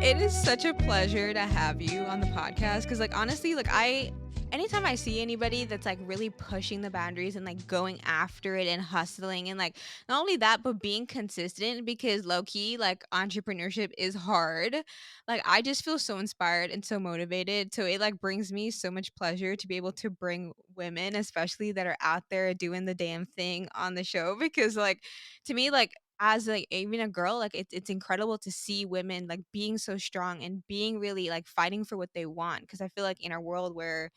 It is such a pleasure to have you on the podcast because, like, honestly, like, anytime I see anybody that's like really pushing the boundaries and like going after it and hustling and like not only that, but being consistent because low key, like, entrepreneurship is hard. Like, I just feel so inspired and so motivated. So it like brings me so much pleasure to be able to bring women, especially that are out there doing the damn thing on the show because, like, to me, like, as like even a girl, like it's incredible to see women like being so strong and being really like fighting for what they want because I feel like in our world where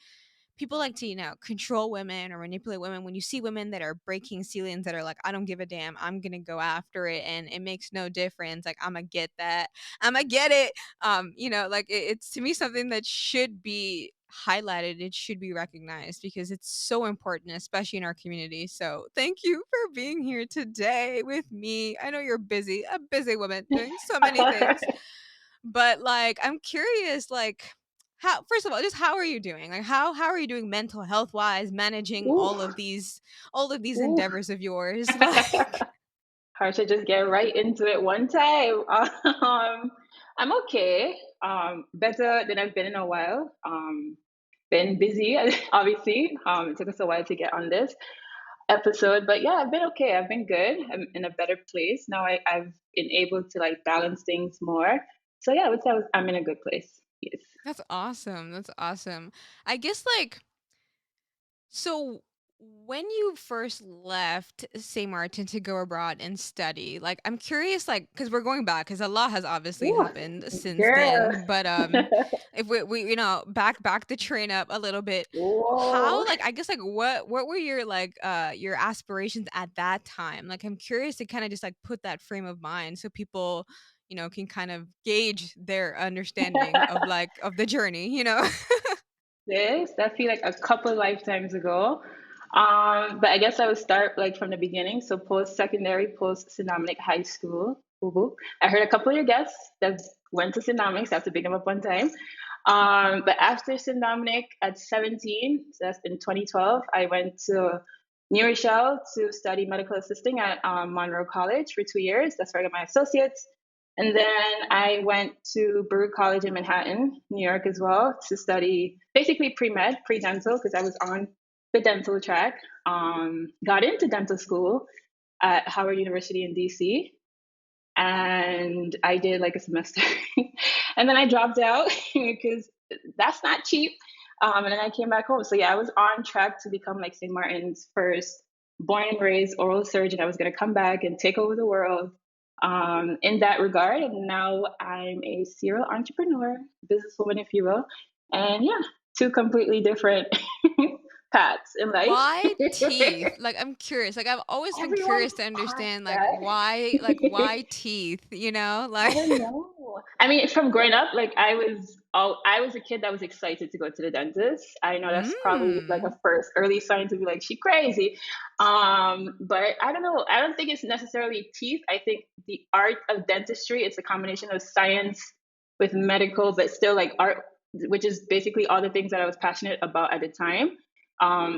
people like to, control women or manipulate women, when you see women that are breaking ceilings that are like, I don't give a damn, I'm gonna go after it and it makes no difference, like, I'm gonna get that, I'm gonna get it. Like, it's to me something that should be highlighted, it should be recognized because it's so important, especially in our community. So thank you for being here today with me. I know you're busy, a busy woman doing so many things, but like, I'm curious, like, how, first of all, just how are you doing? Like, how are you doing mental health wise, managing Ooh, all of these ooh. endeavors of yours? Like, Hard to just get right into it one time. I'm okay. Better than I've been in a while. Been busy, obviously. It took us a while to get on this episode, but yeah, I've been okay. I've been good. I'm in a better place now. I've been able to like balance things more. So yeah, I would say I'm in a good place. Yes. that's awesome. That's awesome. I guess, like, so when you first left St. Martin to go abroad and study, like, I'm curious, like, because we're going back, because a lot has obviously Ooh, happened since girl. then. But if we back the train up a little bit, Whoa. how, like, I guess, like, what were your, like, your aspirations at that time? Like, I'm curious to kind of just like put that frame of mind so people, can kind of gauge their understanding of like of the journey. This, I feel like a couple lifetimes ago. But I guess I would start like from the beginning. So post secondary, post Synamic High School. Woo-hoo. I heard a couple of your guests that went to Synamic, so I have to pick them up one time. But after Synamic at 17, so that's in 2012, I went to New Rochelle to study medical assisting at Monroe College for 2 years. That's where I got my associates. And then I went to Baruch College in Manhattan, New York as well, to study basically pre-med, pre-dental, because I was on the dental track. Got into dental school at Howard University in DC, and I did like a semester. And then I dropped out because that's not cheap. And then I came back home. So yeah, I was on track to become like St. Martin's first born and raised oral surgeon. I was going to come back and take over the world in that regard. And now I'm a serial entrepreneur, businesswoman, if you will. And yeah, two completely different paths in life. Why teeth? Like, I'm curious. Like, I've always been Everyone curious to asks understand, like, that. why teeth, I Like, don't know. I mean, from growing up, like I was a kid that was excited to go to the dentist. I know that's probably like mm. a first early sign to be like, she crazy. But I don't know. I don't think it's necessarily teeth. I think the art of dentistry, it's a combination of science with medical, but still like art, which is basically all the things that I was passionate about at the time.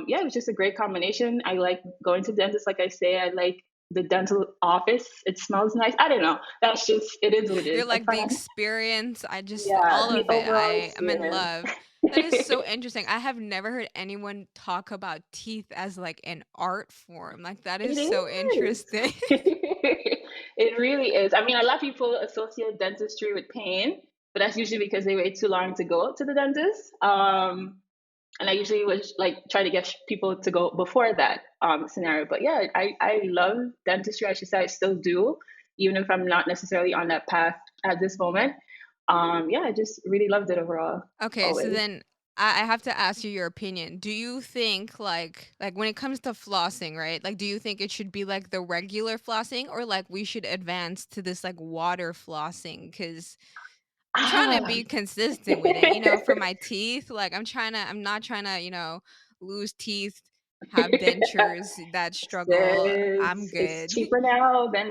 Yeah, it was just a great combination. I like going to dentists, like I say. I like the dental office. It smells nice. I don't know. That's just it is what it You're is. I like the find experience. I just, yeah, all the of it. overall I am in experience. love. That is so interesting. I have never heard anyone talk about teeth as like an art form. Like, that is It so is. interesting. It really is. I mean, a lot of people associate dentistry with pain, but that's usually because they wait too long to go to the dentist. And I usually would like try to get people to go before that scenario. But yeah, I love dentistry. I should say I still do, even if I'm not necessarily on that path at this moment. Yeah, I just really loved it overall, Okay, so always. then I have to ask you your opinion. Do you think, like, when it comes to flossing, right? Like, do you think it should be like the regular flossing or like we should advance to this like water flossing? Because I'm trying to Ah. be consistent with it, for my teeth. Like, I'm not trying to, lose teeth, have dentures that struggle. I'm It's good. cheaper now than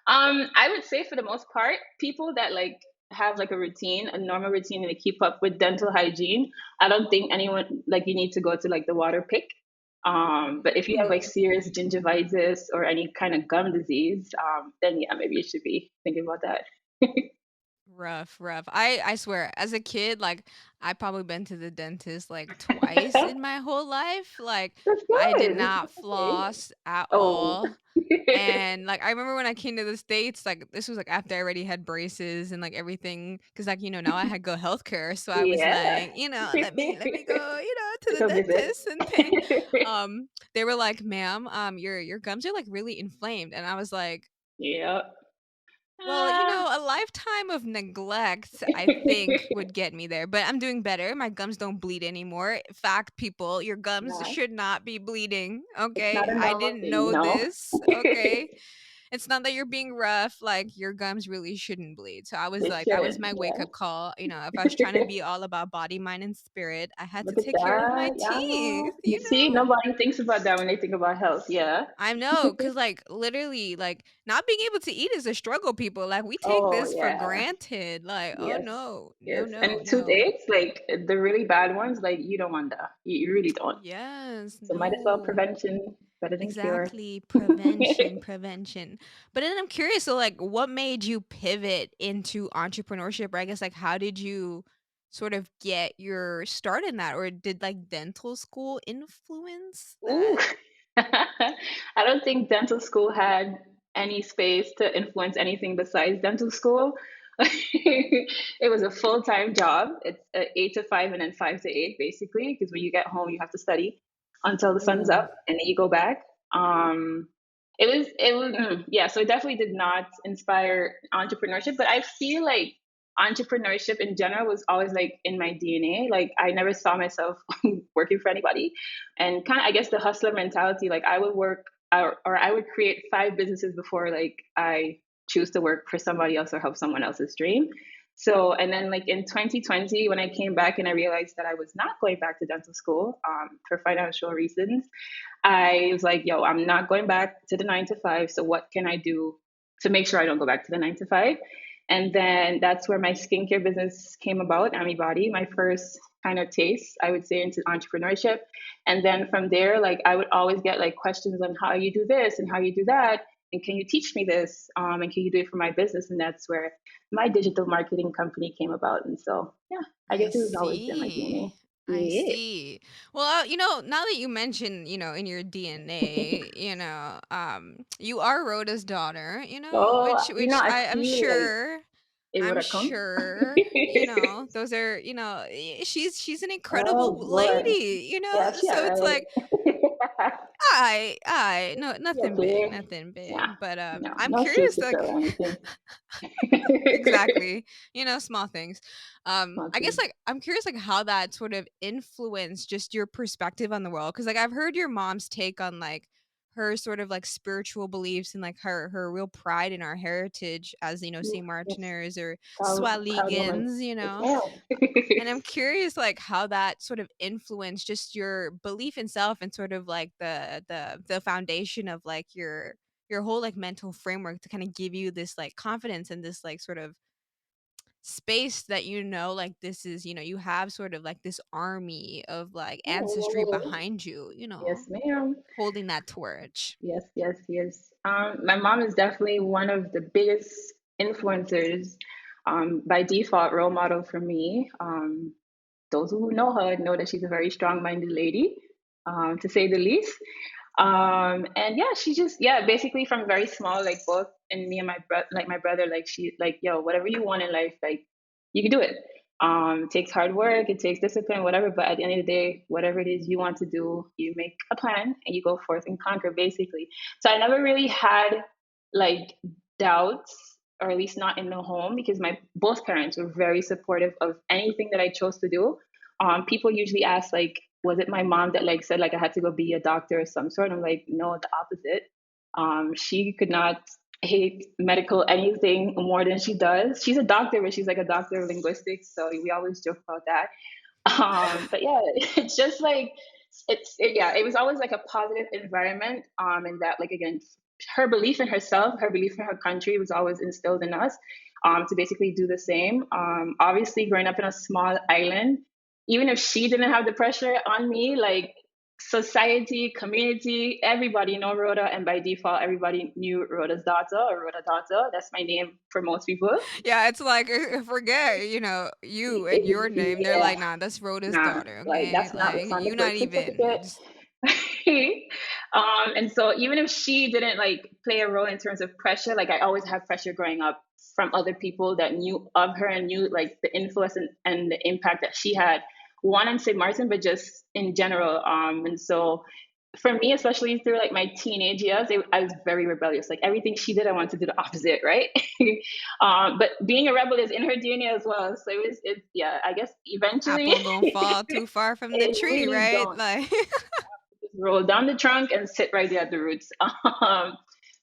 I would say for the most part, people that like have like a routine, a normal routine and they keep up with dental hygiene, I don't think anyone like you need to go to like the water pick. But if you have like Hmm. serious gingivitis or any kind of gum disease, then yeah, maybe you should be thinking about that. Rough, rough. I swear, as a kid, like I probably been to the dentist like twice in my whole life. Like That's I did good. not Okay. floss at Oh. all. And like I remember when I came to the States, like this was like after I already had braces and like everything, because like now I had go healthcare, so I was Yeah. like, let me go, to the Go visit. dentist and pay. They were like, "Ma'am, your gums are like really inflamed," and I was like, Yeah. well, Ah. a lifetime of neglect, I think, would get me there, but I'm doing better. My gums don't bleed anymore. Fact, people, your gums Yeah. should not be bleeding. It's Okay. not a I normal didn't thing, know no. this. Okay. It's not that you're being rough. Like, your gums really shouldn't bleed. So I was They like, that was shouldn't. my wake Yeah. up call. If I was trying to be all about body, mind, and spirit, I had to Look at take care of my that. Yeah. teeth, You see, nobody thinks about that when they think about health. Yeah. I know, cause like literally, like not being able to eat is a struggle. People like we take Oh, this for yeah. granted. Like, oh Yes. no, no, Yes. And no, no. toothaches, like the really bad ones, like you don't want that. You really don't. Yes, So might as well no. prevention better than cure. Exactly. Prevention, prevention. But then I'm curious, so like what made you pivot into entrepreneurship? Or I guess like how did you sort of get your start in that? Or did like dental school influence Ooh. that? I don't think dental school had any space to influence anything besides dental school. It was a full-time job. It's 8 to 5 and then 5 to 8, basically, because when you get home, you have to study until the sun's Ooh. up and then you go back. Yeah, so it definitely did not inspire entrepreneurship, but I feel like entrepreneurship in general was always like in my DNA. Like I never saw myself working for anybody, and kind of I guess the hustler mentality. Like I would work or I would create 5 businesses before like I choose to work for somebody else or help someone else's dream. So and then like in 2020 when I came back and I realized that I was not going back to dental school for financial reasons, I was like, yo, I'm not going back to the 9 to 5. So what can I do to make sure I don't go back to the 9 to 5? And then that's where my skincare business came about, Amibody, my first kind of taste, I would say, into entrepreneurship. And then from there, like I would always get like questions on how you do this and how you do that. And can you teach me this? And can you do it for my business? And that's where my digital marketing company came about. And so, yeah, I I guess it was always in my see. DNA. I Yeah. see. Well, now that you mention, in your DNA, you are Rhoda's daughter, Oh, which I I'm feel like sure, it would I'm have come. sure, those are, she's an Oh incredible boy. lady, Yeah, she so it's alright. like, I, no, She nothing big, okay. nothing Yeah. big, but No, I'm no shoes curious, to fill like, or anything. exactly, small things. I guess Nothing. like I'm curious like how that sort of influenced just your perspective on the world, because like I've heard your mom's take on like her sort of like spiritual beliefs and like her real pride in our heritage as Saint Yes. Martiners or Proud woman. Swaligans, Yes, ma'am. and I'm curious like how that sort of influenced just your belief in self and sort of like the foundation of like your whole like mental framework to kind of give you this like confidence and this like sort of space that like this is you have sort of like this army of like ancestry Oh, behind you, yes, ma'am. holding that torch. Yes, yes, yes. My mom is definitely one of the biggest influencers, by default, role model for me. Those who know her know that she's a very strong-minded lady, to say the least. And yeah, she just yeah, basically from very small, like both and me and my brother, like she like yo, whatever you want in life, like you can do it. It takes hard work, it takes discipline, whatever. But at the end of the day, whatever it is you want to do, you make a plan and you go forth and conquer, basically. So I never really had like doubts, or at least not in the home, because my both parents were very supportive of anything that I chose to do. People usually ask like, was it my mom that like said like I had to go be a doctor of some sort? I'm like, no, the opposite. She could not hate medical anything more than she does. She's a doctor, but she's like a doctor of linguistics, so we always joke about that. But yeah, it's just like yeah, it was always like a positive environment. And that like again, her belief in herself, her belief in her country was always instilled in us. To basically do the same. Obviously, growing up in a small island, even if she didn't have the pressure on me, like society, community, everybody know Rhoda, and by default, everybody knew Rhoda's daughter or Rhoda daughter. That's my name for most people. Yeah, it's like forget, you and your name. They're Yeah, like, nah, that's Rhoda's nah, daughter, like okay? that's not Like what's on the you not birth even certificate. just And so even if she didn't like play a role in terms of pressure, like I always had pressure growing up from other people that knew of her and knew like the influence and the impact that she had, one in St. Martin, but just in general. And so for me, especially through like my teenage years, I was very rebellious. Like everything she did, I wanted to do the opposite, right? But being a rebel is in her DNA as well. So yeah, I guess eventually apple don't fall too far from the it tree, really right? don't Like just roll down the trunk and sit right there at the roots.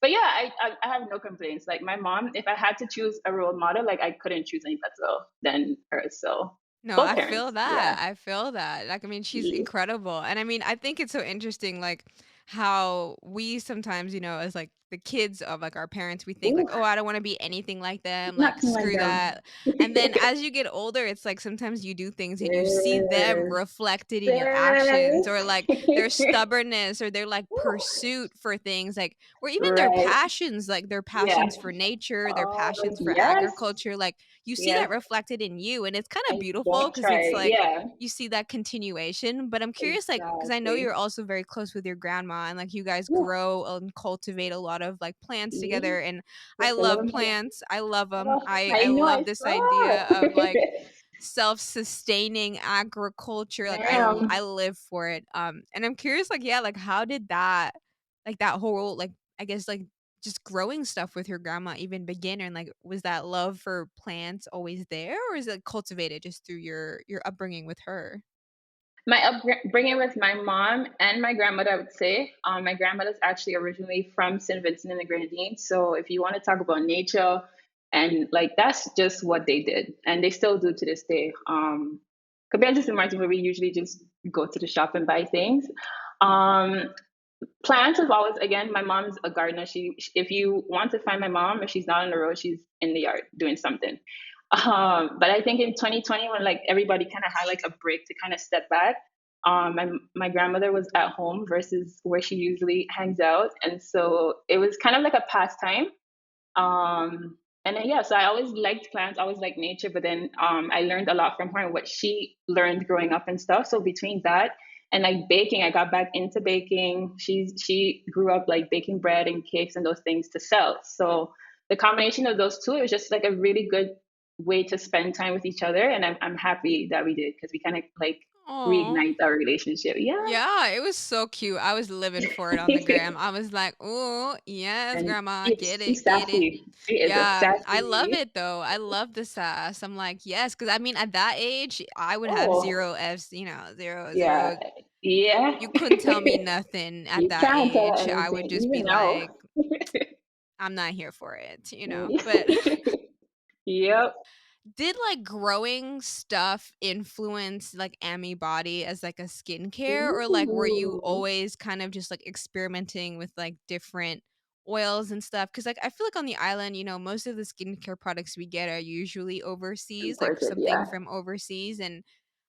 But yeah, I have no complaints. Like my mom, if I had to choose a role model, like I couldn't choose any better than her. So no, both I feel parents, yeah. that. I feel that. Like, I mean, she's Yeah. incredible. And I mean, I think it's so interesting, like, how we sometimes, as like the kids of like our parents, we think like, Ooh, oh, I don't want to be anything like them. Like, nothing like screw them. that. And then as you get older, it's like sometimes you do things and you see them Yes. reflected in your actions or Yes. like their stubbornness or their like Ooh, pursuit for things like, or even right. their Yeah. passions for nature, their Oh, passions for yes. agriculture. Like, you see Yes. that reflected in you. And it's kind of I beautiful don't because it's try. like, Yeah. you see that continuation. But I'm curious, like, because I know Exactly. you're also very close with your grandma and like you guys Ooh, grow and cultivate a lot of like plants see? together. And I Just a love little bit. plants. I love them. Oh, I I know I love this idea saw. of like self-sustaining agriculture. Like Ma'am. I live for it. And I'm curious, like, yeah, like how did that, like that whole like, I guess like just growing stuff with your grandma even begin? And like was that love for plants always there, or is it cultivated just through your upbringing with her? My upbringing with my mom and my grandmother, I would say. My grandmother's actually originally from St. Vincent and the Grenadines. So if you want to talk about nature, and like that's just what they did, and they still do to this day. Compared to St. Martin, where we usually just go to the shop and buy things. Um, Plants is always, again, my mom's a gardener. If you want to find my mom, if she's not on the road, she's in the yard doing something. But I think in 2020, when like everybody kind of had like a break to kind of step back, my grandmother was at home versus where she usually hangs out, and so it was kind of like a pastime. And then, yeah, so I always liked plants, always liked nature, but then I learned a lot from her and what she learned growing up and stuff. So between that and like baking, I got back into baking. She grew up like baking bread and cakes and those things to sell. So the combination of those two, it was just like a really good way to spend time with each other. And I'm happy that we did because we kind of like Oh. reignite our relationship. Yeah. Yeah, it was so cute. I was living for it on the gram. I was like, "Oh, yes, And grandma, get she's it, get it." sassy. She is a Yeah, I love sassy. it though. I love the sass. I'm like, yes, because I mean, at that age, I would have Oh, zero Fs, zero, yeah. zero. Yeah. You couldn't tell me nothing at You that can't tell age. I would anything, just be even now. like, I'm not here for it. But Yep. did, like, growing stuff influence, like, Amibody as, like, a skincare, or, like, were you Ooh, always kind of just, like, experimenting with, like, different oils and stuff? Because like, I feel like on the island, most of the skincare products we get are usually overseas, like, imported, something yeah. from overseas, and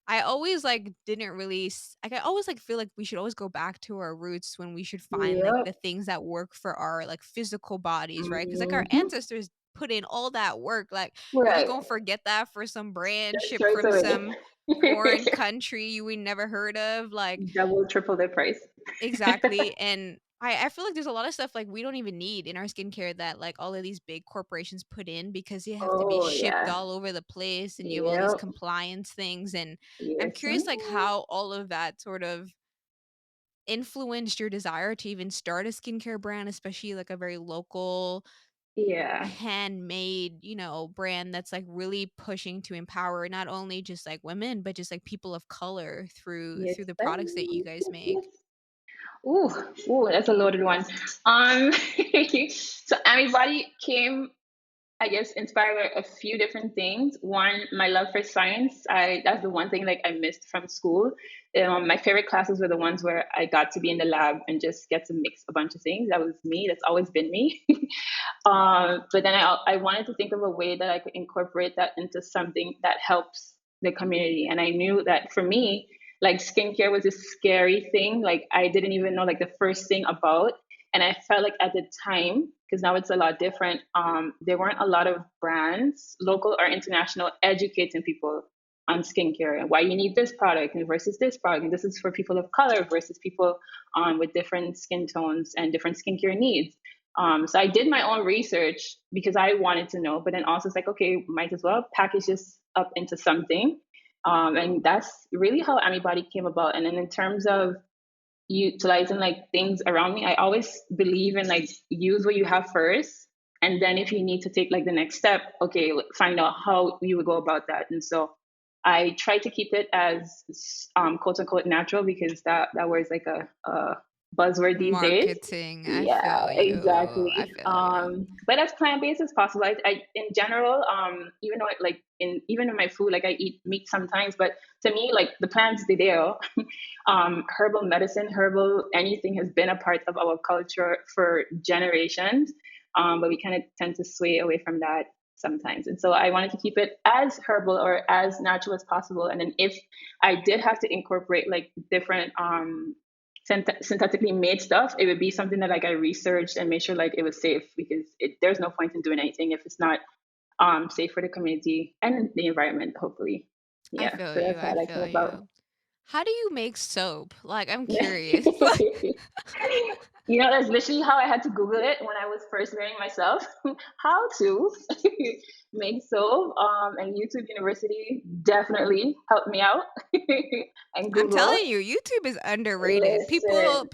I always, like, didn't really like, I always, like, feel like we should always go back to our roots when we should find, like, the Yep. things that work for our, like, physical bodies, right? Because like, our Hmm. ancestors put in all that work, like, you're just Right. gonna forget that for some brand Just shipped straight from away. some foreign country you we never heard of, like Double, triple the price. exactly, and I feel like there's a lot of stuff, like, we don't even need in our skincare that, like, all of these big corporations put in because they have to be Oh, shipped yeah. all over the place, and you have all these Yep. compliance things, and I'm Yes, curious, like, ma'am. how all of that sort of influenced your desire to even start a skincare brand, especially, like, a very local, Yeah. handmade, brand that's, like, really pushing to empower not only just, like, women, but just, like, people of color through Yes, through the sir. products that you guys Yes, make. yes. Ooh, ooh, that's a loaded one. Um, so everybody came, I guess, inspired by a few different things. One, my love for science. That's the one thing like I missed from school. My favorite classes were the ones where I got to be in the lab and just get to mix a bunch of things. That was me. That's always been me. But then I wanted to think of a way that I could incorporate that into something that helps the community. And I knew that for me, Like skincare was a scary thing. Like I didn't even know like the first thing about. And I felt like at the time, because now it's a lot different, there weren't a lot of brands, local or international, educating people on skincare and why you need this product and versus this product. And this is for people of color versus people with different skin tones and different skincare needs. So I did my own research because I wanted to know, but then also it's like, okay, might as well package this up into something. And that's really how Amibody came about. And then in terms of utilizing like things around me, I always believe in like use what you have first. And then if you need to take like the next step, okay, find out how you would go about that. And so I try to keep it as quote unquote natural because that word is like a buzzword these days. Marketing. I Yeah, feel you. I exactly. feel you. But as plant based as possible, I in general, even though like even in my food, like I eat meat sometimes, but to me, like the plants, they there. Herbal medicine, herbal anything has been a part of our culture for generations. But we kind of tend to sway away from that sometimes. And so I wanted to keep it as herbal or as natural as possible. And then if I did have to incorporate like different synthetically made stuff, it would be something that like I researched and made sure like it was safe because there's no point in doing anything if it's not safe for the community and the environment, hopefully. I Yeah, feel so you. that's how I I came feel about. you. How do you make soap? Like, I'm curious. Like, You know, that's literally how I had to Google it when I was first learning myself how to make soap. And YouTube University definitely helped me out. And I'm Google, telling you, YouTube is underrated. listen,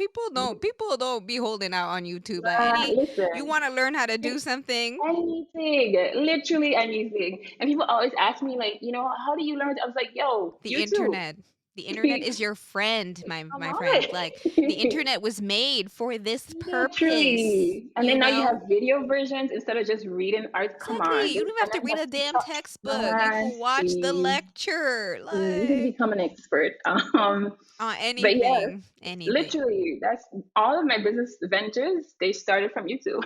People don't be holding out on YouTube. Like you listen. want to learn how to do something, Anything, literally anything. And people always ask me, like, how do you learn? I was like, yo, the YouTube. internet. The internet is your friend, Come my on. friend. Like the internet was made for this purpose, Literally. And you then now you know? have video versions instead of just reading art. Come Exactly. on. You This don't have to internet read has a damn taught textbook. You man, can watch the see, lecture. you can Like become an expert. on But yeah, anything. Anything. literally, that's all of my business ventures. They started from YouTube,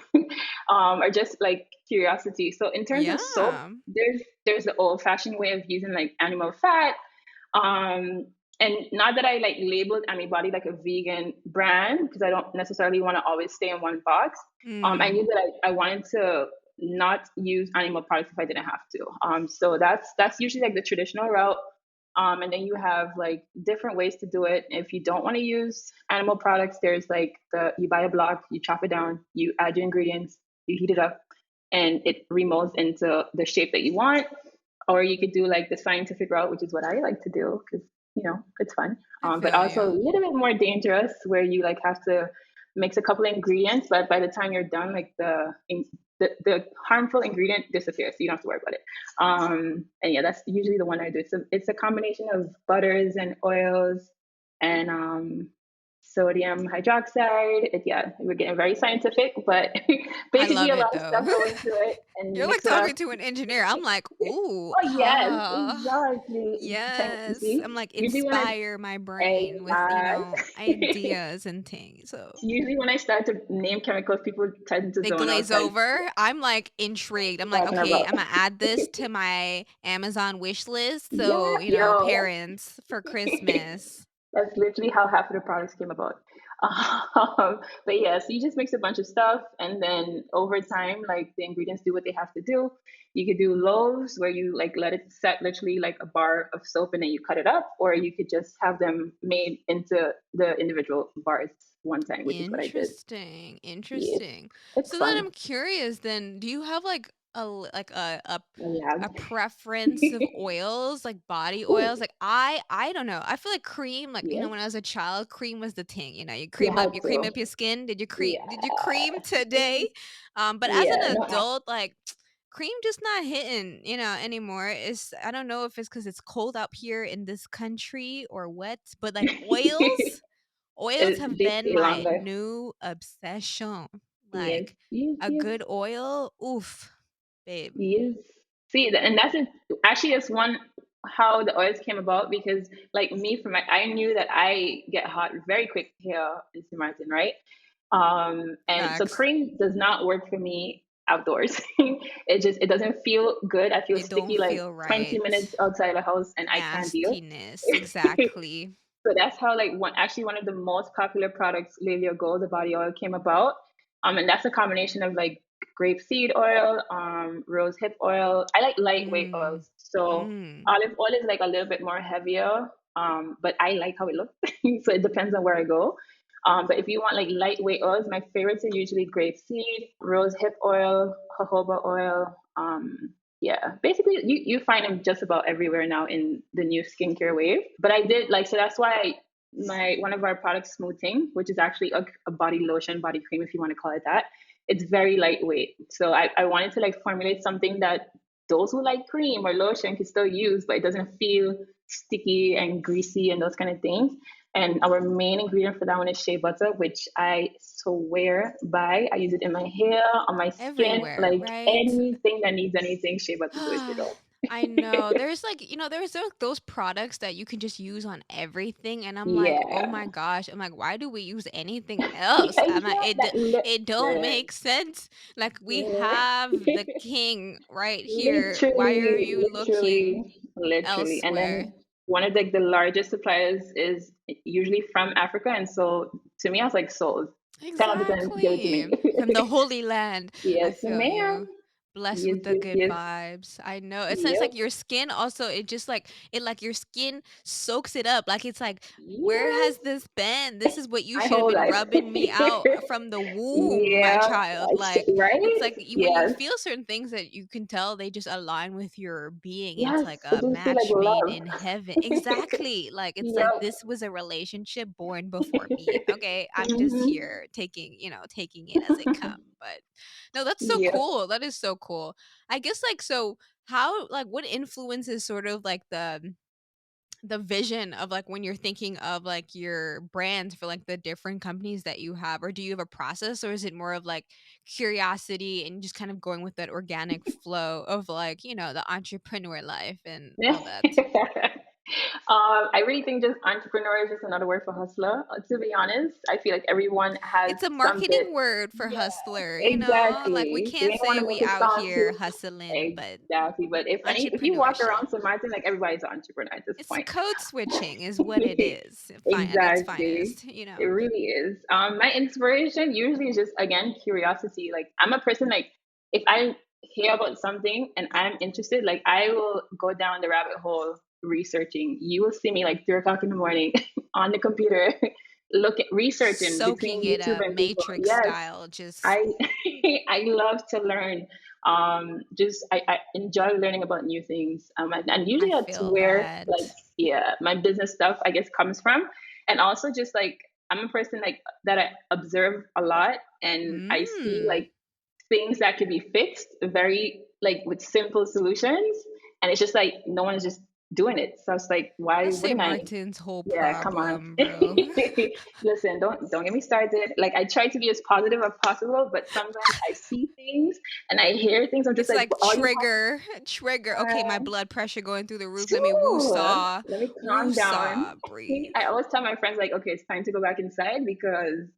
or just like curiosity. So in terms of soap, Yeah. there's the old fashioned way of using like animal fat. Um, and not that I like labeled Amibody like a vegan brand because I don't necessarily want to always stay in one box. I Mm. knew that I wanted to not use animal products if I didn't have to. So that's usually like the traditional route. And then you have like different ways to do it. If you don't want to use animal products, there's like you buy a block, you chop it down, you add your ingredients, you heat it up, and it remolds into the shape that you want. Or you could do like the scientific route, which is what I like to do because it's fun. I But feel also a you. little bit more dangerous, where you like have to mix a couple of ingredients, but by the time you're done, like the harmful ingredient disappears, so you don't have to worry about it. And yeah, that's usually the one I do. It's a combination of butters and oils and sodium hydroxide. Yeah, we're getting very scientific, but I basically love a it lot of though. stuff go into it and You're like mix it up. talking to an engineer. I'm like, ooh, Oh yes, ah, exactly. You yes. see, I'm like, usually when I inspire my brain with, exactly. ideas and things. So Usually when I start to name chemicals, people tend to they zone out glaze because over. I'm like intrigued. I'm like, talking okay, about I'm gonna add this to my Amazon wish list. yeah, So, yo, parents for Christmas. that's literally how half of the products came about. But yeah, so you just mix a bunch of stuff, and then over time, like the ingredients do what they have to do. You could do loaves where you like let it set literally like a bar of soap, and then you cut it up, or you could just have them made into the individual bars one time, which is what I did. Interesting, Yes, interesting. it's So then fun. I'm curious then, do you have like like Yeah. a preference of oils, like body Ooh, oils? Like I don't know. I feel like cream, like yes, when I was a child, cream was the thing. you had You cream to. up your skin. Did you Yeah. cream today? But as Yeah, an no, adult, like cream just not hitting, anymore. It's I don't know if it's because it's cold out here in this country or what, but like oils have they been stay my longer. new obsession. Yes, Like yes, a yes, good oil, oof, babe. yes. See, and that's it. Actually, that's one how the oils came about because, like me, I knew that I get hot very quick here in St. Martin, right? And so Facts. cream does not work for me outdoors. It doesn't feel good. I feel It don't sticky like feel 20 right. minutes outside the house, and I can't deal. Nastiness, exactly. So that's how like one of the most popular products, Lelio Gold, the body oil, came about. And that's a combination of like grape seed oil, rose hip oil. I like lightweight Mm. oils. So Mm. olive oil is like a little bit more heavier. But I like how it looks. So it depends on where I go. But if you want like lightweight oils, my favorites are usually grape seed, rose hip oil, jojoba oil. Yeah, basically you find them just about everywhere now in the new skincare wave. But I did like, so that's why my one of our products, Smoothing, which is actually a body lotion, body cream, if you want to call it that. It's very lightweight. So I wanted to like formulate something that those who like cream or lotion can still use, but it doesn't feel sticky and greasy and those kind of things. And our main ingredient for that one is shea butter, which I swear by. I use it in my hair, on my skin, Everywhere, like right? anything that needs anything, shea butter do it for I know. all. There's like, there's those products that you can just use on everything, and I'm like, oh Yeah. my gosh. I'm like, why do we use anything else? Yeah, I'm like, that it don't listen. make sense. Like we Yeah. have the king right here. Why are Literally, you looking literally. And elsewhere? then one of the largest suppliers is usually from Africa. And so to me, I was like, sold. 10 out of 10, give it to Exactly. me. From the Holy Land. I Yes, feel ma'am. you. Blessed Yes, with the yes, good yes. vibes. I know. It's Yep. like your skin also, it just like it like your skin soaks it up. Like it's like, where Yes. has this been? This is what you My should have whole been life. rubbing me out from the womb, my Yeah. child. Like it's Right? like when you Yes. feel certain things that you can tell they just align with your being. It's Yes. like It a just feel like match made love. in heaven. Exactly. Like it's like Yep. this was a relationship born before me. Okay. I'm just Hmm. here taking it as it come. But no, that's so Yep. cool. That is so cool. I guess like so how like what influences sort of like the vision of like when you're thinking of like your brands for like the different companies that you have, or do you have a process, or is it more of like curiosity and just kind of going with that organic flow of like the entrepreneur life and all that? I really think just entrepreneur is just another word for hustler. To be honest, I feel like everyone has It's a some bit. marketing word for Yeah, hustler. Like we exactly. They can't don't want say to make we it out sound here too. hustling, but Exactly. But if you walk entrepreneurship. around St. Martin, like everybody's an entrepreneur at this It's point. code switching is what it is. At its Exactly. finest. It really is. My inspiration usually is just again curiosity. Like I'm a person like if I hear about something and I'm interested, like I will go down the rabbit hole researching. You will see me like 3 o'clock in the morning on the computer, researching Soaking between it YouTube up, and people. Matrix Yes, style, just I I love to learn. Just I enjoy learning about new things. And I usually that's feel where like that. yeah, my business stuff I guess comes from. And also just like I'm a person like that I observe a lot and I see Mm. like things that could be fixed very like with simple solutions. And it's just like no one is just doing it. So it's like why That's St. wouldn't I? Martin's whole Yeah, come on. problem, bro. Listen, don't get me started. Like I try to be as positive as possible, but sometimes I see things and I hear things. I'm just It's like, like all you trigger. Okay, my have, blood pressure going through the roof. Let me sure. woo-saw, Let me calm down. woo-saw, breathe. I always tell my friends like, okay, it's time to go back inside because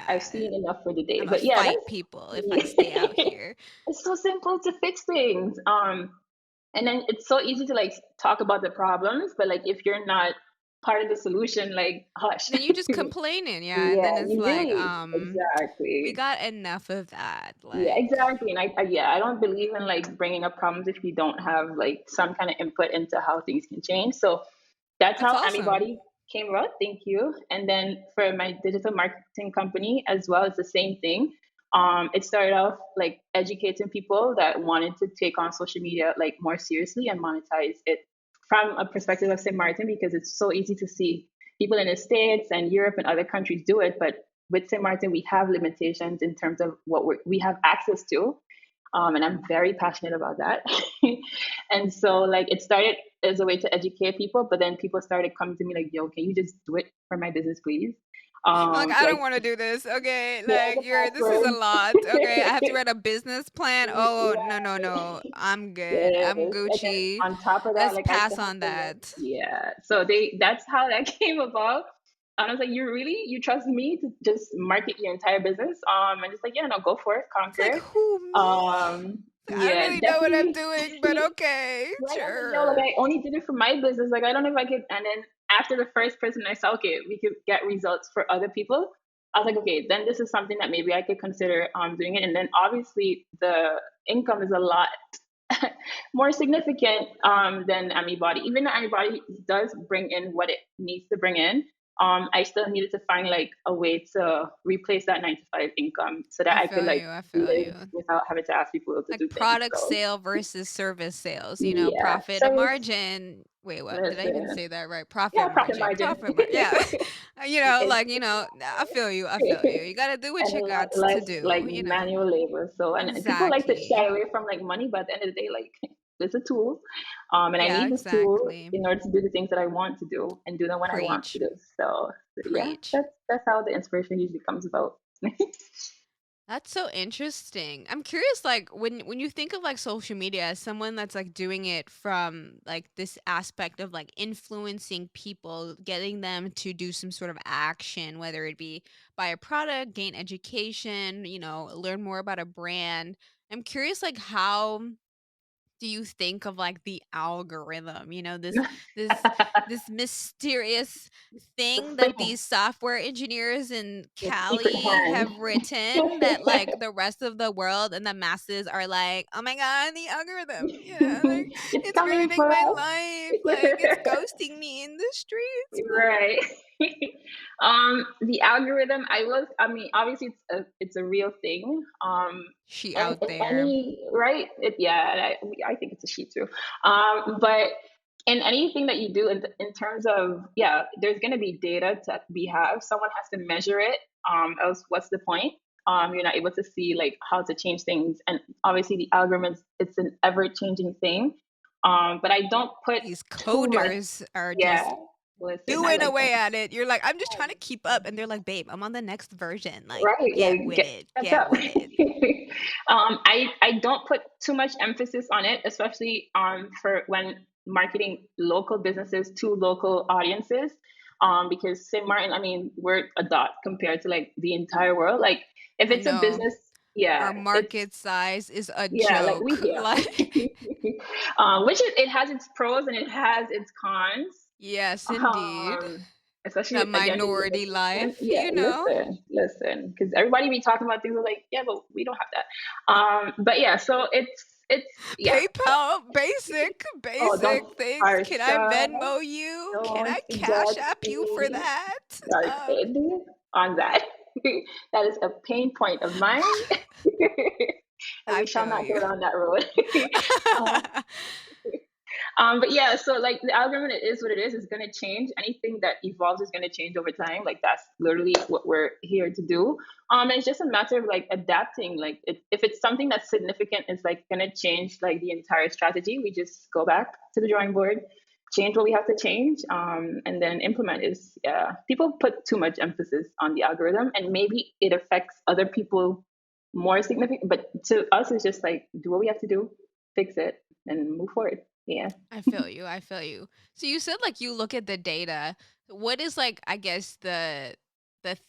I've Yeah, seen enough for the day. I'ma But yeah, fight that's people if I stay out here. it's so simple to fix things. And then it's so easy to like talk about the problems, but like if you're not part of the solution, like hush. Then you just complaining, yeah, and Yeah, then it's you like, really we exactly. got enough of that. Yeah, Like, exactly. And yeah, I don't believe in like bringing up problems if you don't have like some kind of input into how things can change. So that's that's how awesome. Amibody came about. Thank you. And then for my digital marketing company as well, it's the same thing. It started off like educating people that wanted to take on social media like more seriously and monetize it from a perspective of St. Martin because it's so easy to see people in the States and Europe and other countries do it, but with St. Martin, we have limitations in terms of what we have access to. And I'm very passionate about that. And so, like, it started as a way to educate people, but then people started coming to me like, "Yo, can you just do it for my business, please?" Like, I don't Like, want to do this. Okay, here's like the this is a password. lot. Okay, I have to write a business plan. Oh, no, no, Right. no. I'm good. Yes. I'm And then Gucci. on top of that, Let's like I pass still have on to learn. that. Yeah. So that's how that came about. And I was like, you trust me to just market your entire business? And just like, yeah, no, go for it, It's like, conquer. who, me? I don't Yeah, really know what I'm definitely. doing, but okay, Right. I was like, yo, like sure. I only did it for my business. Like I don't know if I could. And then after the first person I saw, okay, we could get results for other people. I was like, okay, then this is something that maybe I could consider doing it. And then obviously the income is a lot more significant than Amibody. Even though Amibody does bring in what it needs to bring in, I still needed to find like a way to replace that 9 to 5 income so that I I could feel like you. I feel live you. without having to ask people to Like do things. product So sale versus service sales, yeah, profit and so margin. Wait, what? Did I even listen, say that right? yeah, Profit profit margin. margin. Profit margin. Yeah. It's I feel you. I feel you. You got to do what and you a lot got to less like do. manual labor. So and people like to shy Exactly. away from like money, but at the end of the day, like it's a tool, and I Yeah, need this tool exactly. in order to do the things that I want to do and do them when I want to Preach. do. So yeah, Preach. that's how the inspiration usually comes about. That's so interesting. I'm curious, like when you think of like social media as someone that's like doing it from like this aspect of like influencing people, getting them to do some sort of action, whether it be buy a product, gain education, learn more about a brand. I'm curious, like how do you think of like the algorithm? This mysterious The thing that thing, these software engineers in the secret Cali hand. have written that like the rest of the world and the masses are like, "Oh my god, the algorithm." Like It's it's coming ruining for my us. life. Like it's ghosting me in the streets. Like Right. The algorithm, I mean, obviously it's a real thing. she And out in there. any, right? Yeah, I think it's a she too. But in anything that you do in terms of, yeah, there's going to be data to be have. Someone has to measure it. Else what's the point? You're not able to see like how to change things. And obviously the algorithms, it's an ever changing thing. But I don't put These too much, coders are yeah, just listen, I doing like away that. at it. You're like, I'm just trying to keep up. And they're like, babe, I'm on the next version. Like, Right, get like with get it. catch Get up. with it. I don't put too much emphasis on it, especially for when marketing local businesses to local audiences. Because St. Martin, I mean, we're a dot compared to like the entire world. Like if I it's a know. business, yeah, Our it's market size is a yeah, like we joke. here. Like, Which it has its pros and it has its cons. yes, indeed. Um, The especially again with minority limitation. life, Yeah, listen, because everybody be talking about things like, yeah, but we don't have that. But yeah, so it's yeah. PayPal, Oh, don't basic things. Can I Harsha, Venmo you? Can don't I Cash get App you for me that? Um, started on that. That is a pain point of mine, and I we shall feel not go you. down that road. Uh, but yeah, so like the algorithm, it is what it is. It's gonna change. Anything that evolves is gonna change over time. Like that's literally what we're here to do. And it's just a matter of like adapting. Like if it's something that's significant, it's like gonna change like the entire strategy. We just go back to the drawing board, change what we have to change, and then implement. Is yeah. People put too much emphasis on the algorithm, and maybe it affects other people more significant. But to us, it's just like do what we have to do, fix it, and move forward. Yeah. I feel you. I feel you. So you said like you look at the data. What is like I guess the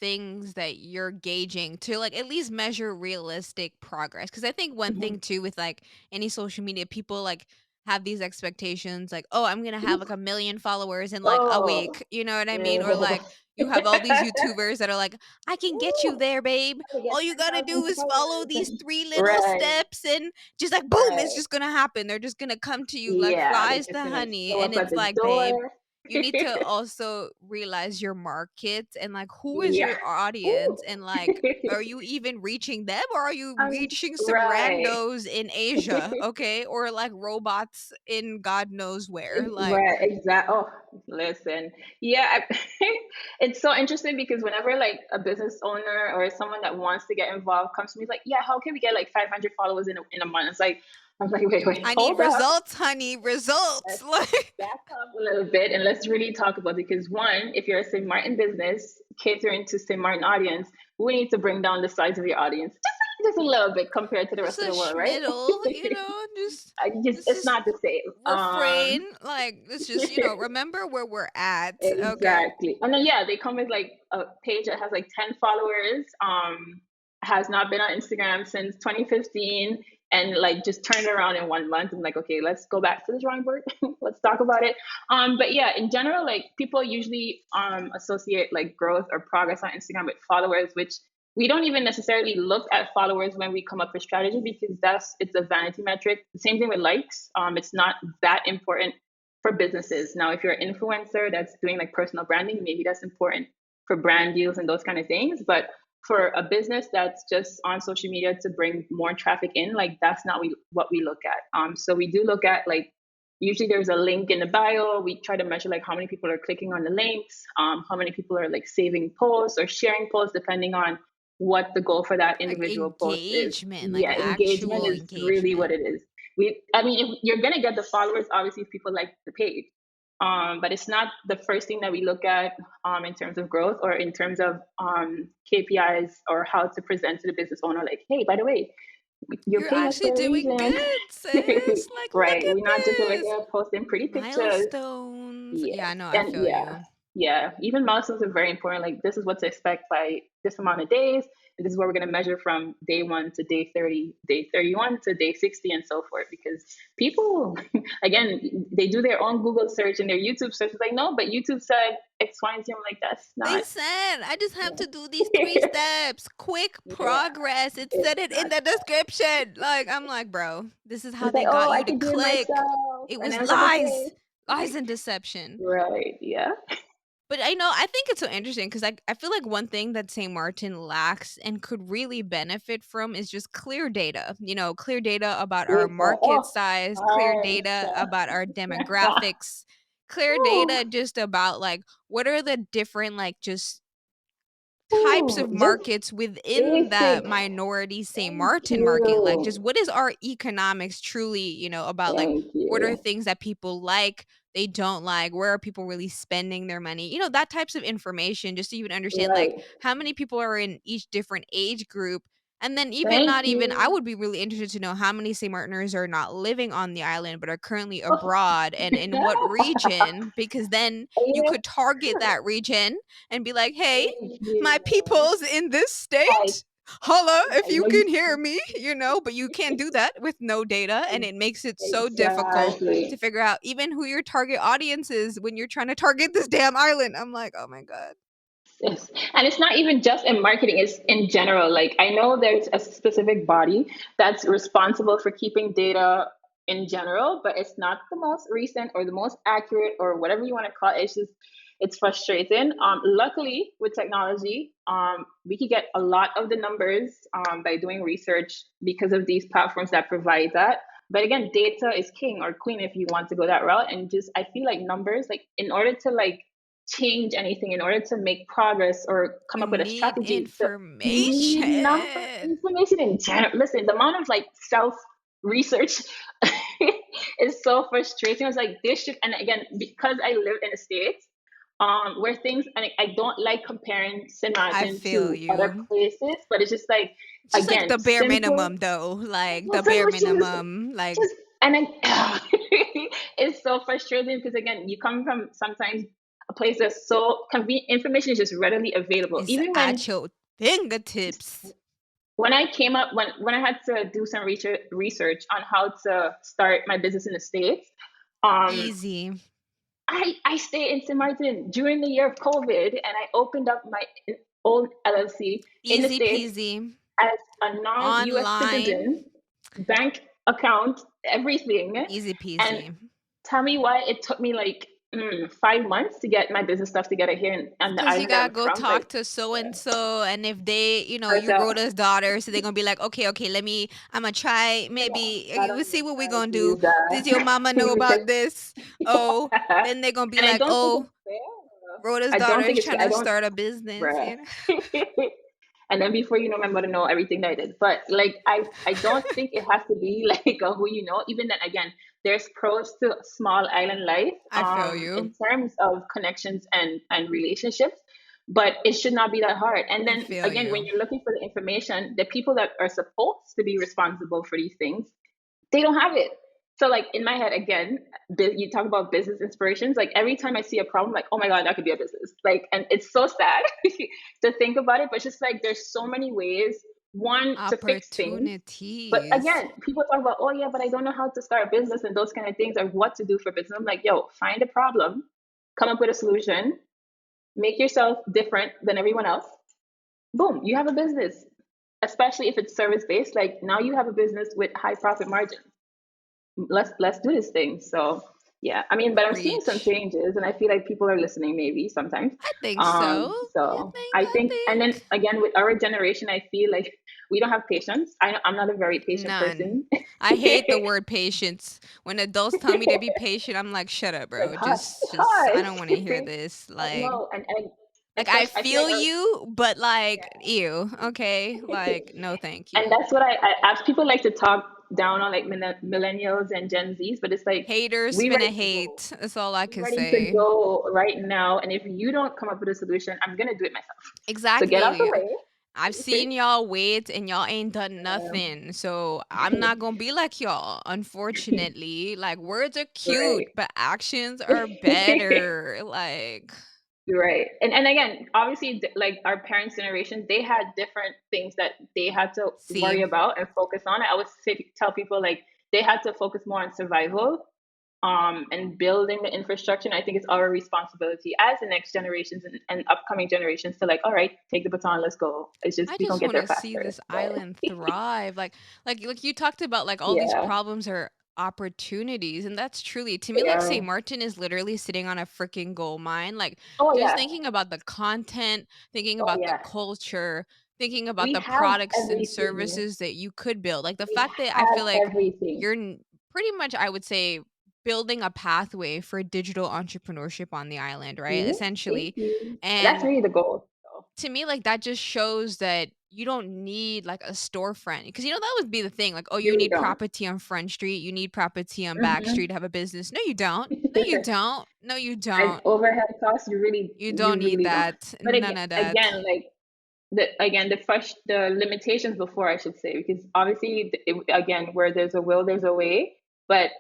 things that you're gauging to like at least measure realistic progress? Cuz I think one thing Mhm. too with like any social media people like have these expectations like, "Oh, I'm going to have like 1 million followers in like a Oh, week." You know what I mean? Or oh. like you have all these YouTubers that are like, "I can get you Ooh, there, babe. I get All you got to do 10,000 is follow followers. these three little Right, steps and just like boom, it's right. just gonna happen. They're just gonna come to you like Yeah, they're flies just to gonna honey. show And up at it's the like, babe, door. you need to also realize your market and like who is Yeah. your audience Ooh. and like are you even reaching them or are you Um, reaching some right. randos in Asia, okay? Or like robots in God knows where. Like Right, exactly. Oh, listen. Yeah, it's so interesting because whenever like a business owner or someone that wants to get involved comes to me, like, yeah, how can we get like 500 followers in a month? It's like, I'm like, wait, I need hold up. results, honey, results. Let's Like back up a little bit and let's really talk about it. Because one, if you're a St. Martin business catering to St. Martin audience, we need to bring down the size of your audience just a little bit compared to the just rest of a the world, right? schmiddle, It's just not the same. refrain. Like it's just, remember where we're at. Okay. Exactly. And then yeah, they come with like a page that has like 10 followers, has not been on Instagram since 2015. and like just turn it around in 1 month. I'm like, okay, let's go back to the drawing board. Let's talk about it. But yeah, in general, like people usually associate like growth or progress on Instagram with followers, which we don't even necessarily look at followers when we come up with strategy, because it's a vanity metric. The same thing with likes. It's not that important for businesses. Now, if you're an influencer that's doing like personal branding, maybe that's important for brand deals and those kind of things. But for a business that's just on social media to bring more traffic in, like that's not what we look at. So we do look at like, usually there's a link in the bio. We try to measure like how many people are clicking on the links, how many people are like saving posts or sharing posts, depending on what the goal for that Like individual post is. engagement, like Yeah, engagement actual is really what engagement. it is. I mean, if you're gonna get the followers, obviously, if people like the page. But it's not the first thing that we look at in terms of growth or in terms of KPIs or how to present to the business owner, like, hey, by the way, you're You're paying us actually for a doing reason. good, sis. Like, look Right. at We're not just over this. here posting pretty pictures. Milestones. Yes. Yeah, no, I And feel yeah, you. yeah. Even milestones are very important. Like this is what to expect by this amount of days. And this is what we're going to measure from day 1 to day 30, day 31 to day 60, and so forth. Because people, again, they do their own Google search and their YouTube search. It's like, no, but YouTube said X, Y, and Z. I'm like, that's They not. said I just have to do these 3 steps. Quick Yeah, progress. It it's said it in not. the description. Like, I'm like, bro, this is how It's they like, got oh, I you to could do it click. myself. It And was I was like, lies. Lies okay. and deception. Right. Yeah. But I think it's so interesting because I feel like one thing that St. Martin lacks and could really benefit from is just clear data. Clear data about our Data. market Oh, size, clear data heart. about our demographics, clear Ooh, data just about like what are the different like just types ooh, of just markets within that basic. minority St. Thank Martin market. Like just you. what is our economics truly, about like Thank what are you. things that people like, they don't like, where are people really spending their money? That types of information just to even understand like Right. how many people are in each different age group. And then even not Thank even I you. would be really interested to know how many St. Martiners are not living on the island but are currently abroad and in what region, because then you Yeah, could target that region and be like, hey, thank my you. peoples in this Hi. state, holla if I you know can you. hear me, but you can't do that with no data, and it makes it so difficult to Exactly. figure out even who your target audience is when you're trying to target this damn island. I'm like, oh my god. Yes. And it's not even just in marketing, it's in general. Like, I know there's a specific body that's responsible for keeping data in general, but it's not the most recent or the most accurate or whatever you want to call it. It's just, it's frustrating. Luckily, with technology, we could get a lot of the numbers by doing research because of these platforms that provide that. But again, data is king or queen if you want to go that route. And just, I feel like numbers, like, in order to like change anything, in order to make progress or come You up with a need strategy, you information. need number information in general. Listen, the amount of like self research is so frustrating. I was like, this should, and again, because I live in the States, where things, and I don't like comparing St. I Martin feel to other you. places, but it's just like, It's just like again, the bare simple. minimum though, like the That's like bare what she was minimum, like just, and I, it's so frustrating because again, you come from sometimes a place that's so convenient. Information is just readily available. it's Even at your fingertips. when I came up, when I had to do some research on how to start my business in the States, um, Easy. I stayed in St. Martin during the year of COVID, and I opened up my own LLC in the Easy States peasy. as a non-US Online. citizen, bank account, everything. Easy And peasy. tell me why it took me like 5 months to get my business stuff together here on the Because you island that gotta I'm go from. Like, talk to so and so, and if they, you Martha, Rhoda's daughter, so they're gonna be like, okay, I'm gonna try. Maybe I we'll don't see even what we try gonna to do. use Does your that mama know because about this? Oh, then they're gonna be and I like, don't think oh, it's fair. Rhoda's I daughter don't is think it's trying fair. I to don't, start a business. bruh. And then before you know, my mother know everything that I did. But like, I don't think it has to be like a who you know. Even then, again, there's pros to small island life, I feel in you. terms of connections and relationships. But it should not be that hard. And I then feel again, when you. you're looking for the information, the people that are supposed to be responsible for these things, they don't have it. So like in my head again, you talk about business inspirations. Like every time I see a problem, like, oh my god, that could be a business. Like, and it's so sad to think about it, but it's just like there's so many ways one to fix things. But Opportunities. again, people talk about, oh yeah, but I don't know how to start a business and those kind of things, or what to do for business. I'm like, yo, find a problem, come up with a solution, make yourself different than everyone else. Boom, you have a business. Especially if it's service based, like now you have a business with high profit margins. Let's do this thing. So yeah, I mean, but I'm seeing some Preach. changes, and I feel like people are listening maybe sometimes. I think so. I So think, I I think, and then think. again with our generation, I feel like we don't have patience. I'm not a very patient None. person. I hate the word patience. When adults tell me to be patient, I'm like, shut up, Like bro. hush, Just, I hush. don't want to hear this. No, and Like I especially I feel like feel our, you, but like, yeah. ew. Okay, like, no, thank And you. that's what as people like to talk down on like millennials and Gen Zs, but it's like Haters we finna ready to go. hate. That's all I We can ready to say. go right now. And if you don't come up with a solution, I'm gonna do it myself. So get out the Exactly. I've way. seen y'all wait and y'all ain't done Um, nothing. So I'm not gonna be like y'all, unfortunately. Like words are cute, right. but actions are better. Like, Right. And again, obviously, like our parents' generation, they had different things that they had to see, worry about and focus on. I always tell people like they had to focus more on survival, and building the infrastructure. And I think it's our responsibility as the next generations and upcoming generations to like, all right, take the baton, let's go. It's just I we gonna just get want there to see faster. this But island thrive. Like you talked about, like all these yeah, problems are opportunities, and that's truly to me. they Like are. St. Martin is literally sitting on a freaking gold mine. Like Oh just yeah, thinking about the content, thinking oh about the yeah. culture, thinking about We the have products and everything. services that you could build. Like the We fact that I have feel like everything. you're pretty much, I would say, building a pathway for digital entrepreneurship on the island, right? See, thank Essentially, you. That's and really the goal. So, to me, like, that just shows that you don't need, like, a storefront because, that would be the thing, like, "Oh, you you really need don't. property on Front Street, you need property on Back Hmm. Street to have a business." No, you don't. No, you don't. No, you And don't. overhead costs, You don't you need really don't. that. But None of that. again, like the limitations before, I should say, because obviously, again, where there's a will, there's a way. But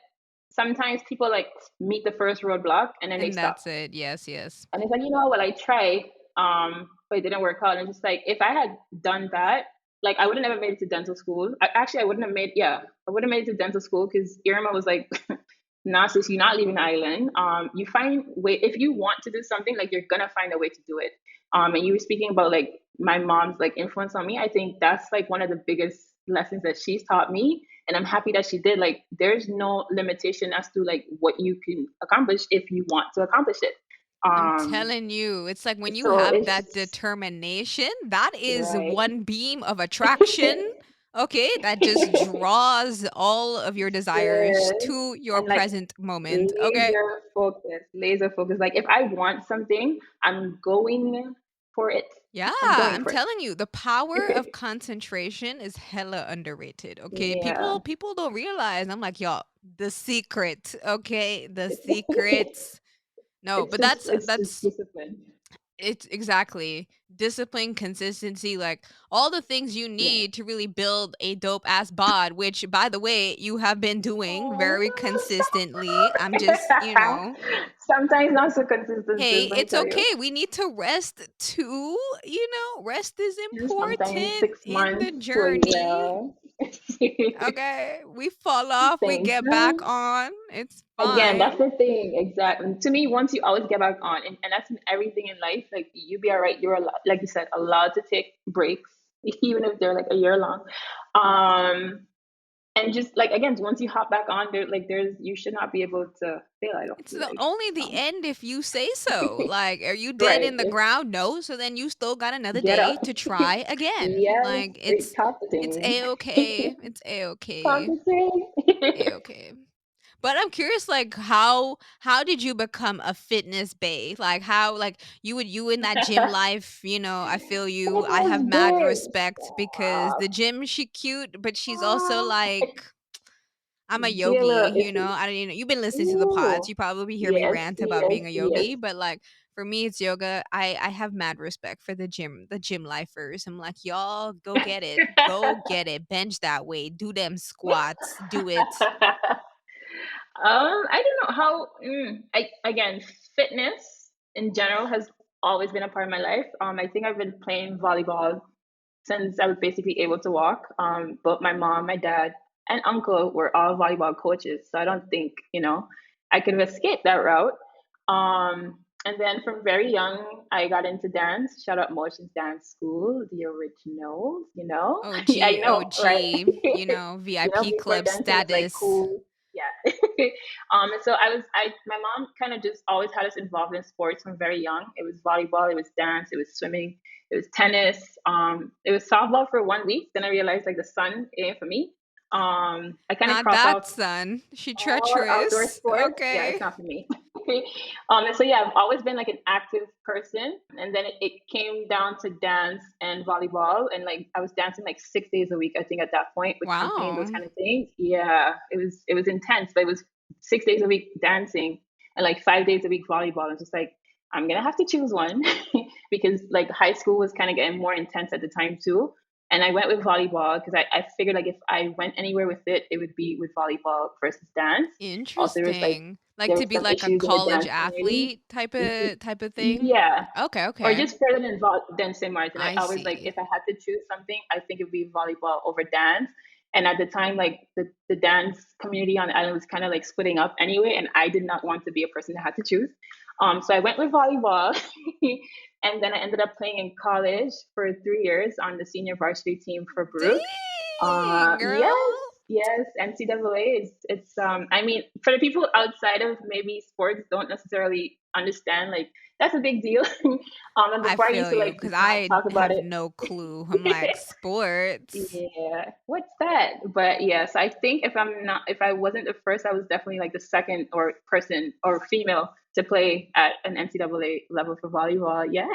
sometimes people like meet the first roadblock and then they And stop. that's it. Yes, yes. And it's like, well, I tried, but it didn't work out. And it's just like, if I had done that, like, I would have never made it to dental school. Actually, I wouldn't have made, yeah, I would have made it to dental school because Irma was like, nah, sis, you're not leaving the island. You find way, if you want to do something, like, you're gonna find a way to do it. And you were speaking about like my mom's like influence on me. I think that's like one of the biggest lessons that she's taught me. And I'm happy that she did. Like, there's no limitation as to like what you can accomplish if you want to accomplish it. I'm Um, telling you, it's like when you so have it's that just determination, that is right. one beam of attraction, okay, that just draws all of your desires Yes. to your And like present moment, okay? laser focus. Like if I want something, I'm going for it. Yeah, I'm going I'm for it. telling you, the power of concentration is hella underrated, okay? Yeah. People don't realize. I'm like, y'all, the secret, okay? The It's secrets. No, but that's it's just that's discipline. it's exactly discipline, consistency, like all the things you Yeah. need to really build a dope ass bod, which by the way, you have been doing Oh, very consistently. I'm just, sometimes not so consistent, hey, sis, let me it's tell you. okay. We need to rest too. Rest is And sometimes important six in the months to a journey. year. Okay. We fall off, we Thanks. get back on. It's Again, that's fine. the thing. Exactly. To me, once you always get back on, and that's in everything in life, like you be all right. You're allowed, like you said, allowed to take breaks, even if they're like a year long. Um, and just like again, once you hop back on, you should not be able to fail. I don't It's feel the like. only the end if you say so. Like, are you dead Right. in the ground? No. So then you still got another Get day up. to try again. Yes. Like Talk the it's thing. a okay. It's a Talk okay. the thing. A okay. But I'm curious, like how did you become a fitness bae? Like how like you in that gym life, I feel you. I have Fitness mad big. respect because Stop. the gym she cute, but she's also Ah. like I'm a Be a yogi, little iffy. I don't you've been listening to the pods. Ooh. You probably hear me Yes, rant about yes, being a yes. yogi, but like for me it's yoga. I have mad respect for the gym lifers. I'm like, y'all go get it. Go get it. Bench that way. Do them squats. Do it. I don't know how. Again, fitness in general has always been a part of my life. I think I've been playing volleyball since I was basically able to walk. But my mom, my dad, and uncle were all volleyball coaches, so I don't think I could have escaped that route. And then from very young, I got into dance. Shout out Motions Dance School, the originals. I OG, know, right? OG, VIP Before club dancing was like status. cool. Yeah. And so my mom kind of just always had us involved in sports from very young. It was volleyball, it was dance, it was swimming, it was tennis. It was softball for 1 week. Then I realized like the sun ain't for me. I kind of Not crossed off that son. She all outdoor treacherous. sports. Yeah, it's Okay. not for me. And so yeah, I've always been like an active person, and then it came down to dance and volleyball, and like I was dancing like 6 days a week. I think at that point with company and those Wow. kind of things. Yeah, it was intense, but it was 6 days a week dancing and like 5 days a week volleyball. And just like I'm gonna have to choose one because like high school was kind of getting more intense at the time too. And I went with volleyball because I figured like if I went anywhere with it, it would be with volleyball versus dance. Also, there was like Interesting. Like there to was be some like a issues in the college dance community. athlete Y- type of thing. Yeah, Okay, or okay. just further than St. Martin. I I always like see. if I had to choose something, I think it'd be volleyball over dance. And at the time, like the dance community on the island was kind of like splitting up anyway, and I did not want to be a person that had to choose. So I went with volleyball, and then I ended up playing in college for 3 years on the senior varsity team for Brooke. Dang, Yes, girl. yes, NCAA is it's I mean for the people outside of maybe sports don't necessarily understand like that's a big deal. And I before I used feel to you like because not I talk about have it. no clue. I'm like, sports. Yeah, what's that? But yes, I think if I wasn't the first, I was definitely like the second or person or female to play at an NCAA level for volleyball. Yeah.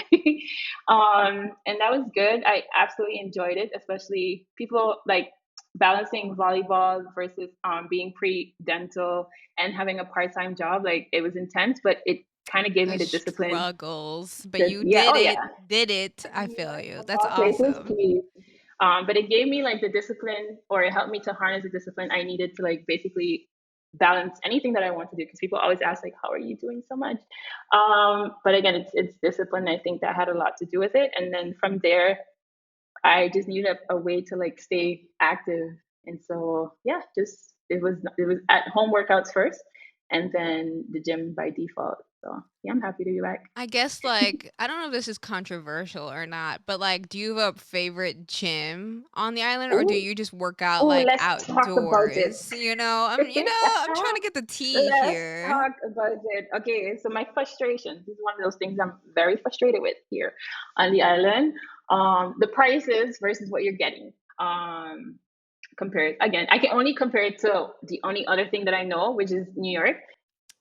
And that was good. I absolutely enjoyed it, especially people like balancing volleyball versus being pre-dental and having a part-time job. Like it was intense, but it kind of gave me The the discipline. struggles, but Just you yeah, did oh it. yeah, Did it. I feel yeah, you. of That's all places, awesome. please. But it gave me like the discipline, or it helped me to harness the discipline I needed to like basically balance anything that I want to do. Because people always ask like, "How are you doing so much?" But again, it's discipline. I think that had a lot to do with it. And then from there, I just needed a way to like stay active. And so yeah, just it was at home workouts first, and then the gym by default. So yeah, I'm happy to be back. I guess like I don't know if this is controversial or not, but like do you have a favorite gym on the island or do Ooh, you just work out ooh, like let's talk about it. outdoors? I'm trying to get the tea Let's here. talk about it. Okay, so my frustration. This is one of those things I'm very frustrated with here on the island. The prices versus what you're getting. Compared again, I can only compare it to the only other thing that I know, which is New York.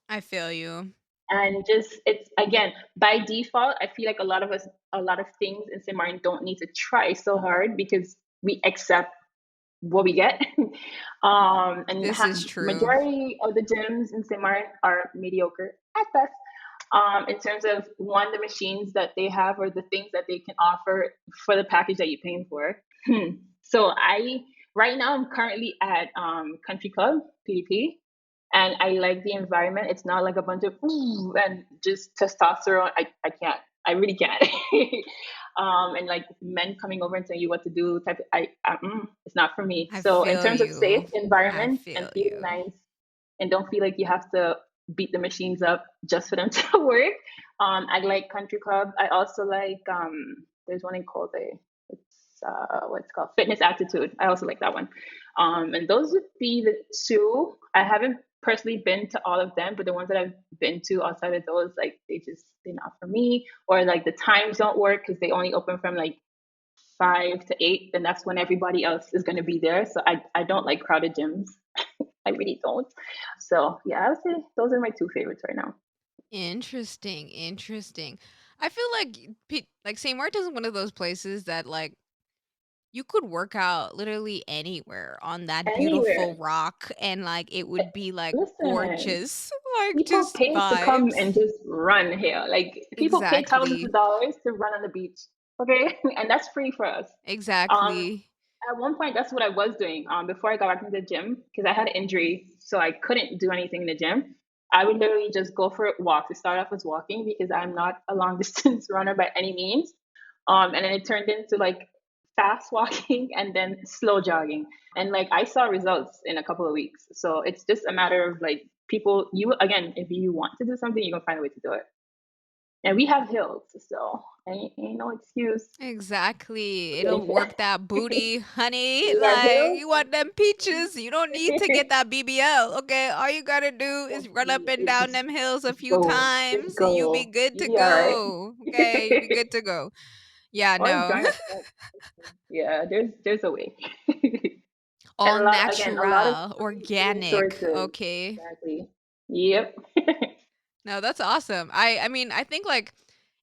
I feel you. And just it's again by default, I feel like a lot of things in St. Martin don't need to try so hard because we accept what we get. This is true. Majority of the gyms in St. Martin are mediocre at best. In terms of one, the machines that they have or the things that they can offer for the package that you're paying for. So right now I'm currently at Country Club PDP, and I like the environment. It's not like a bunch of ooh and just testosterone. I can't. I really can't. And like men coming over and telling you what to do. It's not for me. I So in feel terms of safe you. I environment and feel feeling you. nice, and don't feel like you have to beat the machines up just for them to work. I like Country Club. I also like there's one in Kobe. It's what's it called Fitness Attitude. I also like that one. And those would be the two. I haven't personally been to all of them, but the ones that I've been to outside of those, like they're not for me, or like the times don't work because they only open from like 5 to 8, and that's when everybody else is going to be there. So I don't like crowded gyms. I really don't. So yeah, I would say those are my two favorites right now. Interesting, interesting. I feel like like St. Martin's is one of those places that like you could work out literally anywhere on that beautiful Anywhere. rock and like it would be like Listen, gorgeous, like people just pay to come and vibes. just run here. Like people pay thousands of Exactly. dollars to run on the beach. Okay, and that's free for us. Um, Exactly. at one point, that's what I was doing. Before I got back into the gym, because I had an injury, so I couldn't do anything in the gym. I would literally just go for a walk. To start off as walking because I'm not a long distance runner by any means. And then it turned into like fast walking and then slow jogging. And like I saw results in a couple of weeks. So it's just a matter of like people, you again, if you want to do something, you're gonna find a way to do it. And we have hills, so ain't no excuse. Exactly. We It'll work that booty, honey. got Like, hills. you want them peaches? You don't need to get that BBL, okay? All you gotta do is run up and down Just them hills a few go, just times. You be go. good to You be all right. go. Okay, you be good to go. Yeah, Or no. join a club. Yeah, there's a way. And All a lot of natural, free organic. resources. Okay. Exactly. Yep. No, that's awesome. I mean, I think like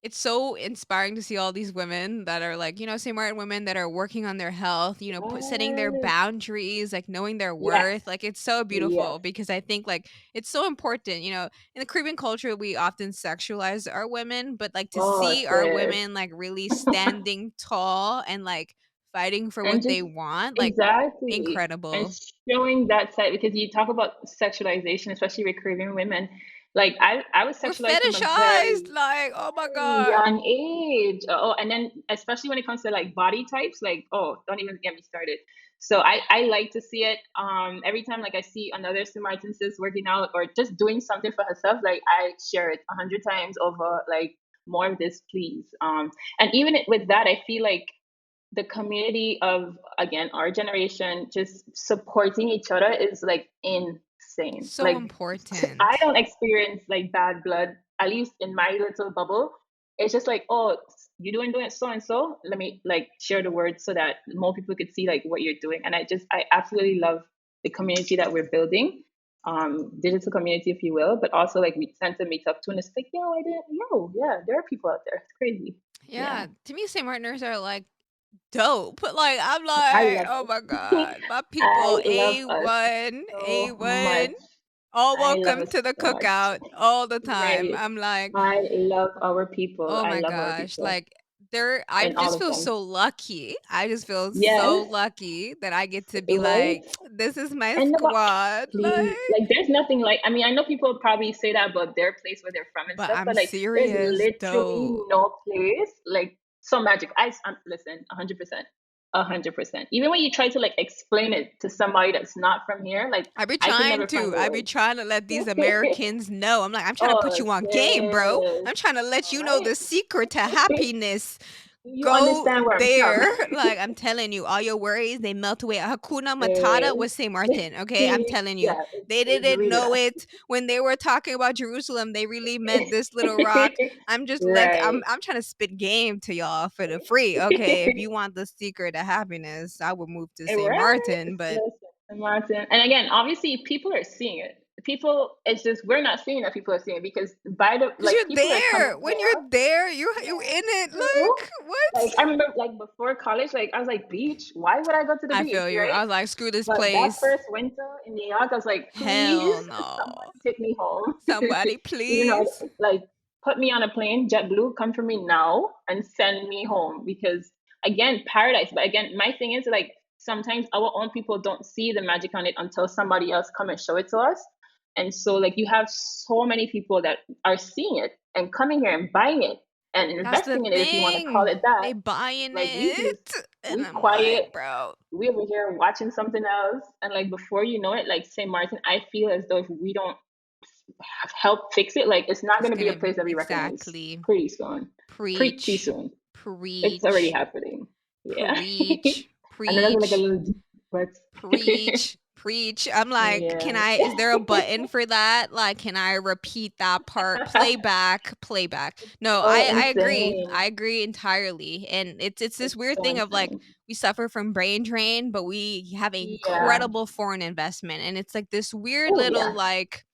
it's so inspiring to see all these women that are like, smart women that are working on their health, setting their Yes. boundaries, like knowing their Yes. worth. Like it's so Yes. beautiful because I think like it's so important, in the Caribbean culture we often sexualize our women, but like to Oh, see our sis. women like really standing tall and like fighting for And what just they want, like exactly. And incredible. showing that side because you talk about sexualization, especially with Caribbean women. Like I was We're sexualized from a fetishized, very like, oh my god. young age. Oh, and then especially when it comes to like body types, like oh, don't even get me started. So I like to see it. Every time like I see another Samaritan sis working out or just doing something for herself, like I share it 100 times over. Like more of this, please. And even with that, I feel like the community of again our generation just supporting each other is like insane. So Like I important. don't experience like bad blood, at least in my little bubble. It's just like, oh, you doing it so and so, let me like share the word so that more people could see like what you're doing. And I absolutely love the community that we're building, digital community if you will, but also like we tend to meet up too, and it's like yeah, there are people out there, it's crazy. Yeah, Yeah, to me, St. Martiners are like dope. Like I'm I like, love oh my us. god, my people, I love us A1, so A1. much. All I love welcome us to the so much. cookout all the time. Right. I'm like, I love our people. oh I my love our gosh, people like I and all just of feel them. so lucky. I just feel so Yes, lucky that I get to be right. like, this is my And about squad. please, Like, like, there's nothing like. I mean, I know people probably say that about their place where they're from and but stuff, I'm but like, there's serious literally though. no place like so magic. Listen, 100%, 100%. Even when you try to like explain it to somebody that's not from here, like, I be I could trying never find to. the I be words. trying to let these Americans know. I'm like, I'm trying to put Oh, you on game, bro. sis. I'm trying to let All you know right. the secret to happiness. You Go understand where I'm from. there. Like, I'm telling you, all your worries, they melt away. Hakuna Matata Sis. was St. Martin, okay? I'm telling you. Yeah, They it's didn't really know that. it when they were talking about Jerusalem. They really meant this little rock. Right. I'm trying to spit game to y'all for the free. Okay, if you want the secret to happiness, I would move to St. Right. Martin, but Listen, Martin. And again, obviously, people are seeing it. People, it's just we're not seeing that people are seeing it because by the because like you're people are coming there. When here. you're there, you Yeah, in it. true. Like what? Like I remember, like before college, like I was like, beach. Why would I go to the I beach, feel you. right? I was like, screw this But that place. first winter in New York, I was like, please, Hell no. somebody take me home. Somebody You know, please. like put me on a plane, JetBlue, come for me now and send me home because again, paradise. But again, my thing is like sometimes our own people don't see the magic on it until somebody else come and show it to us. And so like you have so many people that are seeing it and coming here and buying it and That's the investing in it if you want to call thing. it that. They buying Like we just it. And we I'm quiet, like, bro. we over here watching something else, and like before you know it, like St. Martin, I feel as though if we don't help fix it, like it's not It's going to be a gonna place that we recognize exactly pretty soon. Pretty preach. soon. It's already Preach. happening. Yeah. Preach. I know that's like a Preach. little deep, but Preach. Preach. I'm like, yeah. is there a button for that? Like, can I repeat that part? Playback, playback. No, Oh, I agree. insane. I agree entirely. And it's this It's weird so thing of like insane. we suffer from brain drain, but we have Yeah. incredible foreign investment. And it's like this weird Oh, little yeah. like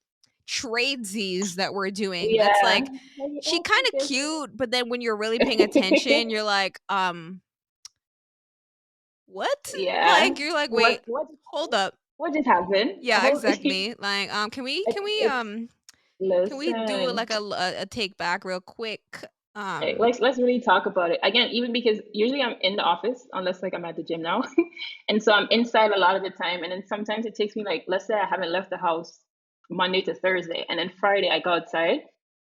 tradesies that we're doing that's Yeah. like Like, she oh, kind of okay. cute, but then when you're really paying attention, you're like, what? Yeah. Like you're like, What wait, what just hold happened? up. What just happened? Yeah, exactly. Like, It's can we do listen. like a take back real quick? Hey, Um, let's really talk about it again. Even because usually I'm in the office, unless like I'm at the gym now, and so I'm inside a lot of the time. And then sometimes it takes me like, let's say I haven't left the house Monday to Thursday, and then Friday I go outside.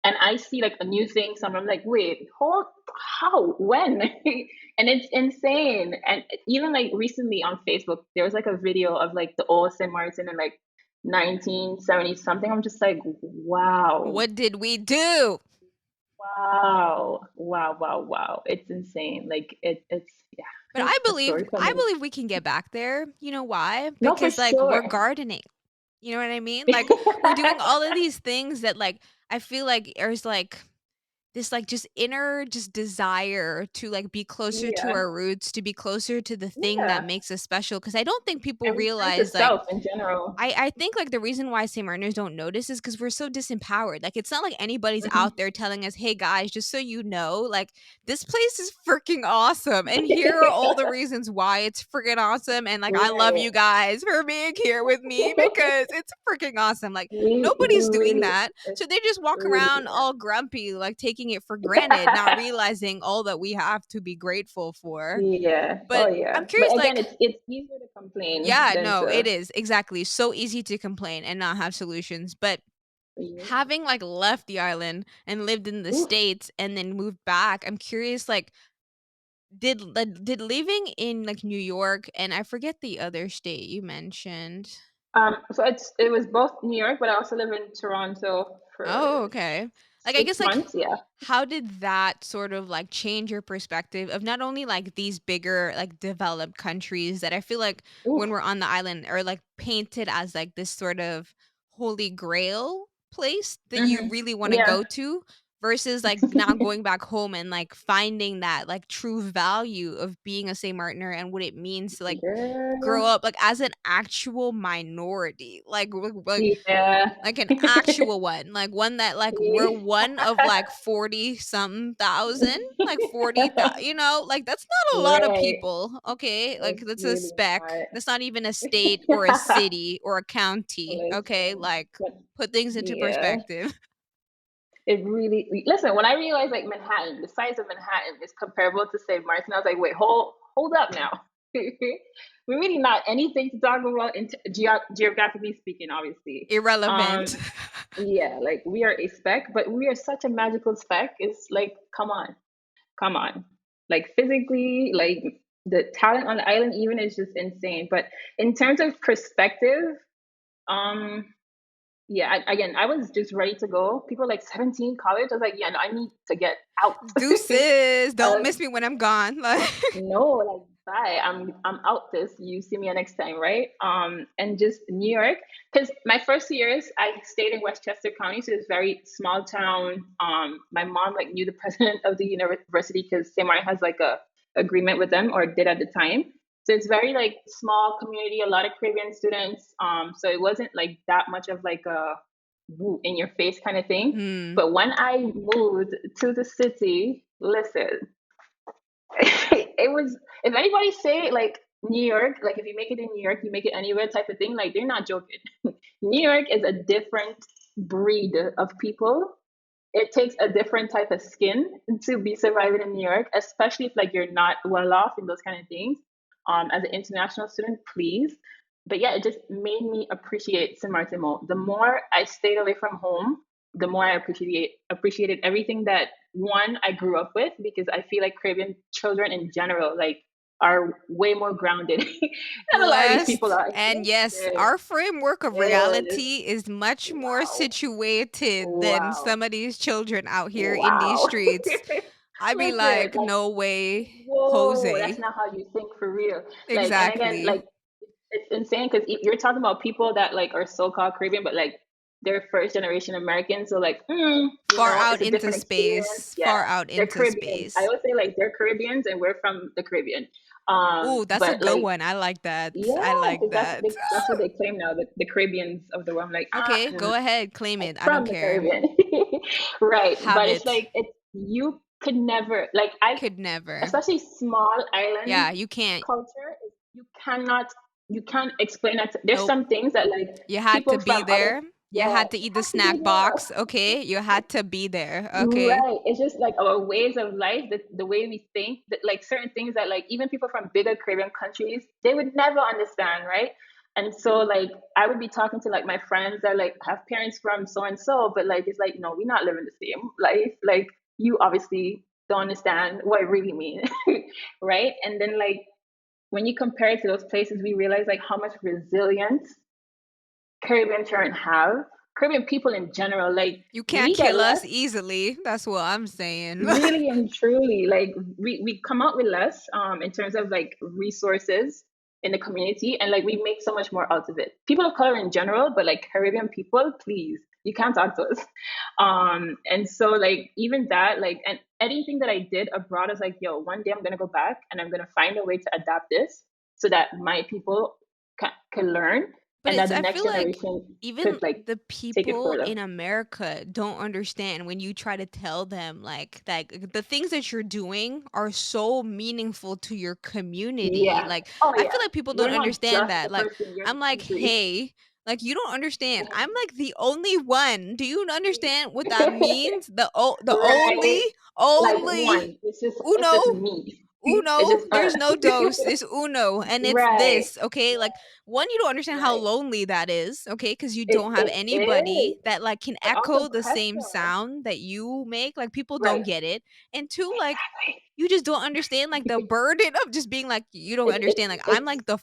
and I see like a new thing, so I'm like, wait, hold, how, when? And it's insane. And even like recently on Facebook, there was like a video of like the old St. Martin in like 1970 something. I'm just like, wow, What did we do? wow, wow, wow, wow. It's insane. Like it's But yeah, a story for I me. believe we can get back there. You know why? No, for Because like we're sure. gardening. You know what I mean? Like we're doing all of these things that like I feel like there's like this like just inner just desire to like be closer to Yeah, our roots, to be closer to the thing that yeah. makes us special. Cause I don't think people And return to realize like self in general. I think like the reason why St. Martiners don't notice is because we're so disempowered. Like it's not like anybody's out Hmm. there telling us, "Hey guys, just so you know, like this place is freaking awesome, and here are all the reasons why it's freaking awesome." And like I love Right. you guys for being here with me because it's freaking awesome. Like We nobody's doing really, that, it's so they just walk really do around all grumpy, like taking it for granted, not that. realizing all that we have to be grateful for. Yeah. Oh But yeah. I'm But curious, again, like it's easier to complain yeah, than no, it to. is. Exactly. So easy to complain and not have solutions. But Yeah. having like left the island and lived in the Oof. States and then moved back, I'm curious like did living in like New York and I forget the other state you mentioned. So it was both New York, but I also live in Toronto Oh, for okay. Like I six guess like months. Yeah. how did that sort of like change your perspective of not only like these bigger like developed countries that I feel like when Oof. we're on the island are like painted as like this sort of holy grail place that you Hmm. really want to Yeah. go to versus like now going back home and like finding that like true value of being a St. Martiner and what it means to like grow Girl. up like as an actual minority Yeah. like an actual one, like one that like we're one of like 40 something thousand, like 40,000, you know, like that's not a lot of Right. people. Okay. Like It's that's a really speck. not. That's not even a state or a city or a county. Okay. Listen, Like but put things into yeah. perspective. It really listen, when I realized like Manhattan, the size of Manhattan is comparable to St. Martin, I was like, wait, hold up now. We're really not anything to talk about in geographically speaking, obviously. Irrelevant. Um, yeah, like we are a speck, but we are such a magical speck. It's like, come on. Like physically, like the talent on the island even is just insane. But in terms of perspective, um, yeah, again, I was just ready to go. People like 17 college. I was like, yeah, no, I need to get out. Deuces. Don't uh, miss me when I'm gone. Like no, like bye. I'm out this. You see me next time, right? And just New York, because my first 2 years I stayed in Westchester County, so it's very small town. My mom like knew the president of the university because St. Martin has like a agreement with them or did at the time. So it's very like small community, a lot of Caribbean students. So it wasn't like that much of like a woo in your face kind of thing. hmm. But when I moved to the city, listen, it was, if anybody say like New York, like if you make it in New York, you make it anywhere type of thing, like they're not joking. New York is a different breed of people. It takes a different type of skin to be surviving in New York, especially if like you're not well off in those kind of things. As an international student, please. But yeah, it just made me appreciate Saint Martin more. The more I stayed away from home, the more I appreciated everything that one I grew up with, because I feel like Caribbean children in general like are way more grounded than a lot of these people Blessed. are. And yes, Yes, our framework of yes. reality is much more Wow. situated than Wow. some of these children out here in these Wow. streets. I'd be Listen, like, like, no way, whoa, that's Jose. not how you think for real. Like, and again, Exactly. like, it's insane because you're talking about people that like are so-called Caribbean, but like they're first generation Americans. So like, Far out it's a into different experience. space. Yeah, Far out they're into Caribbeans. I space. always say like they're Caribbeans and we're from the Caribbean. Oh, that's a But good like, one. I like that. I yeah, like because that. that's what they claim now, the Caribbeans of the world. I'm like, Okay, go ahead, claim I'm it. I don't from the care. Caribbean. Right. Have But it's it. like you could never like Could never. especially small island Yeah, you can't. culture, you cannot, you can't explain that. There's Nope. some things that like You had to people be from other, there. You yeah, had to you eat the have to be snack there. box. Okay. You had to be there. Okay. Right. It's just like our ways of life, the way we think, that like certain things that like even people from bigger Caribbean countries, they would never understand, right? And so like I would be talking to like my friends that like have parents from so and so, but like it's like no, we're not living the same life. Like you obviously don't understand what it really means, right? And then like when you compare it to those places, we realize like how much resilience Caribbean children have. Caribbean people in general, like You can't we get kill us less, easily. That's what I'm saying. really and truly. Like we come out with less in terms of like resources in the community, and like we make so much more out of it. People of color in general, but like Caribbean people, please, you can't talk to us. And so like even that, like, and anything that I did abroad, I was like, yo, one day I'm gonna go back and I'm gonna find a way to adapt this so that my people can learn, But and that it's the I next feel like generation even could like the take it people further. in America don't understand when you try to tell them like that the things that you're doing are so meaningful to your community. Yeah. Like Oh I feel yeah. like people don't You're not understand just that. the Like person, you're the I'm like, country. "Hey, like you don't understand. I'm like the only one. Do you understand what that means? The only Right. Like only one. It's uno just me. Uno, It's just there's us. no dos, it's uno, and it's Right. this, okay? Like, one, you don't understand how Right. lonely that is, okay? Because you It don't have it is. anybody that like can But also echo the same pressure. sound that you make. Like, people don't Right. get it. And two, like, Exactly. you just don't understand like the burden of just being like you don't understand. Like, I'm It's like the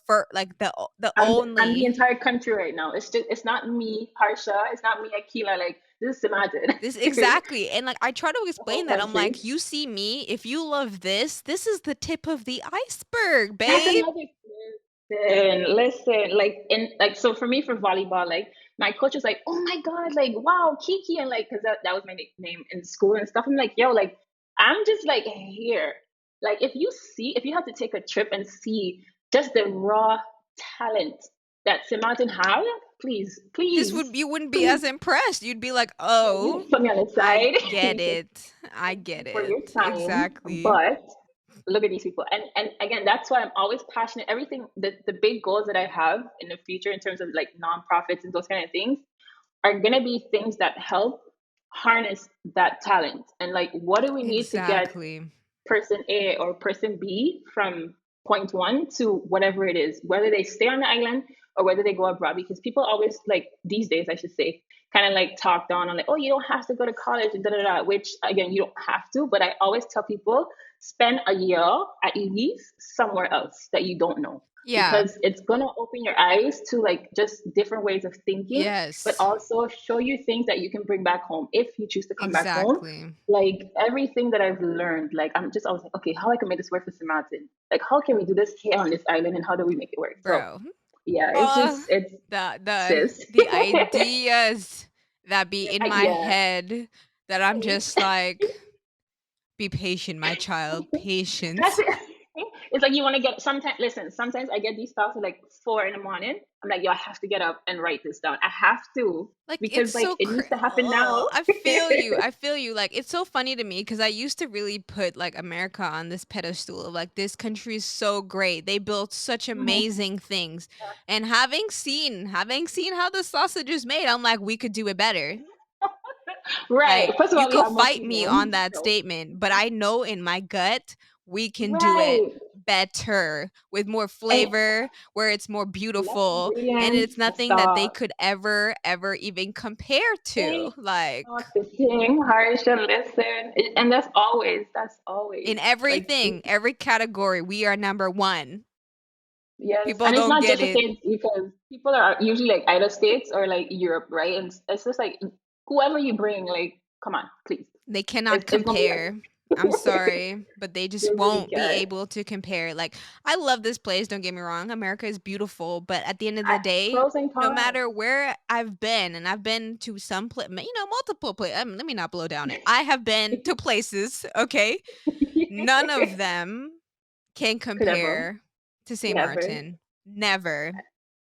I'm the only entire country right now. It's not me, Harsha, it's not me, Akilah. Like this is Imagine. this exactly. And like I try to The explain whole that. I'm like, country. you see me, if you love this is the tip of the iceberg, That's babe. another listen, like in like so for me for volleyball, like my coach was like, "Oh my God, like wow, Kiki," and like because that was my nickname in school and stuff. I'm like, "Yo, like I'm just like here." Like if you have to take a trip and see just the raw talent that Simartin have, please, This please, would you wouldn't be please as impressed. You'd be like, "Oh, put me on the I side. get it. I Thank get you for your it." time, Exactly. but look at these people. And again, that's why I'm always passionate. Everything the big goals that I have in the future in terms of like nonprofits and those kind of things are gonna be things that help harness that talent. And like what do we need to get Exactly. person A or person B from point one to whatever it is, whether they stay on the island or whether they go abroad. Because people always like these days, I should say, kind of like talk down on like, oh, you don't have to go to college and da da da. Which again, you don't have to. But I always tell people spend a year at least somewhere else that you don't know, Yeah. because it's gonna open your eyes to like just different ways of thinking, but Yes. also show you things that you can bring back home if you choose to come back home. Exactly. Like everything that I've learned, like I'm just always like, okay, how I can make this work for Martin? Like how can we do this here on this island and how do we make it work? So Bro. yeah, Oh, it's the the sis. the ideas that be in my Yeah. head that I'm just like, be patient, my child. That's Patience. it. It's like you want to get sometimes listen, sometimes I get these thoughts at like 4 in the morning. I'm like, yo, I have to get up and write this down. I have to Like because it's like so it needs to happen now. oh, I feel you. I feel you. Like it's so funny to me because I used to really put like America on this pedestal of like this country is so great. They built such amazing things. And having seen how the sausage is made, I'm like we could do it better. Right. Like First of you all, we could have more fight me on seasoning. that So statement, but I know in my gut we can do it right. better with more And flavor, where it's more less beautiful, and ingredients, it's nothing that they stop. could ever even compare to. Think Like not the thing, Harsha, listen. And that's in always like everything, every category, we are number one. yes, People and it's don't not get just the it. states because people are usually like either states or like Europe, right? And it's just like whoever you bring, like, come on, please. They cannot It's gonna be compare. I'm like sorry, but they they just really won't be can. able to compare. Like, I love this place, don't get me wrong. America is beautiful, but at the end of the I, day, pros and no cons. matter where I've been, and I've been to some multiple places. Let me not blow down it. I have been to places, okay? None of them can Could ever, compare to St. never. Martin. Never.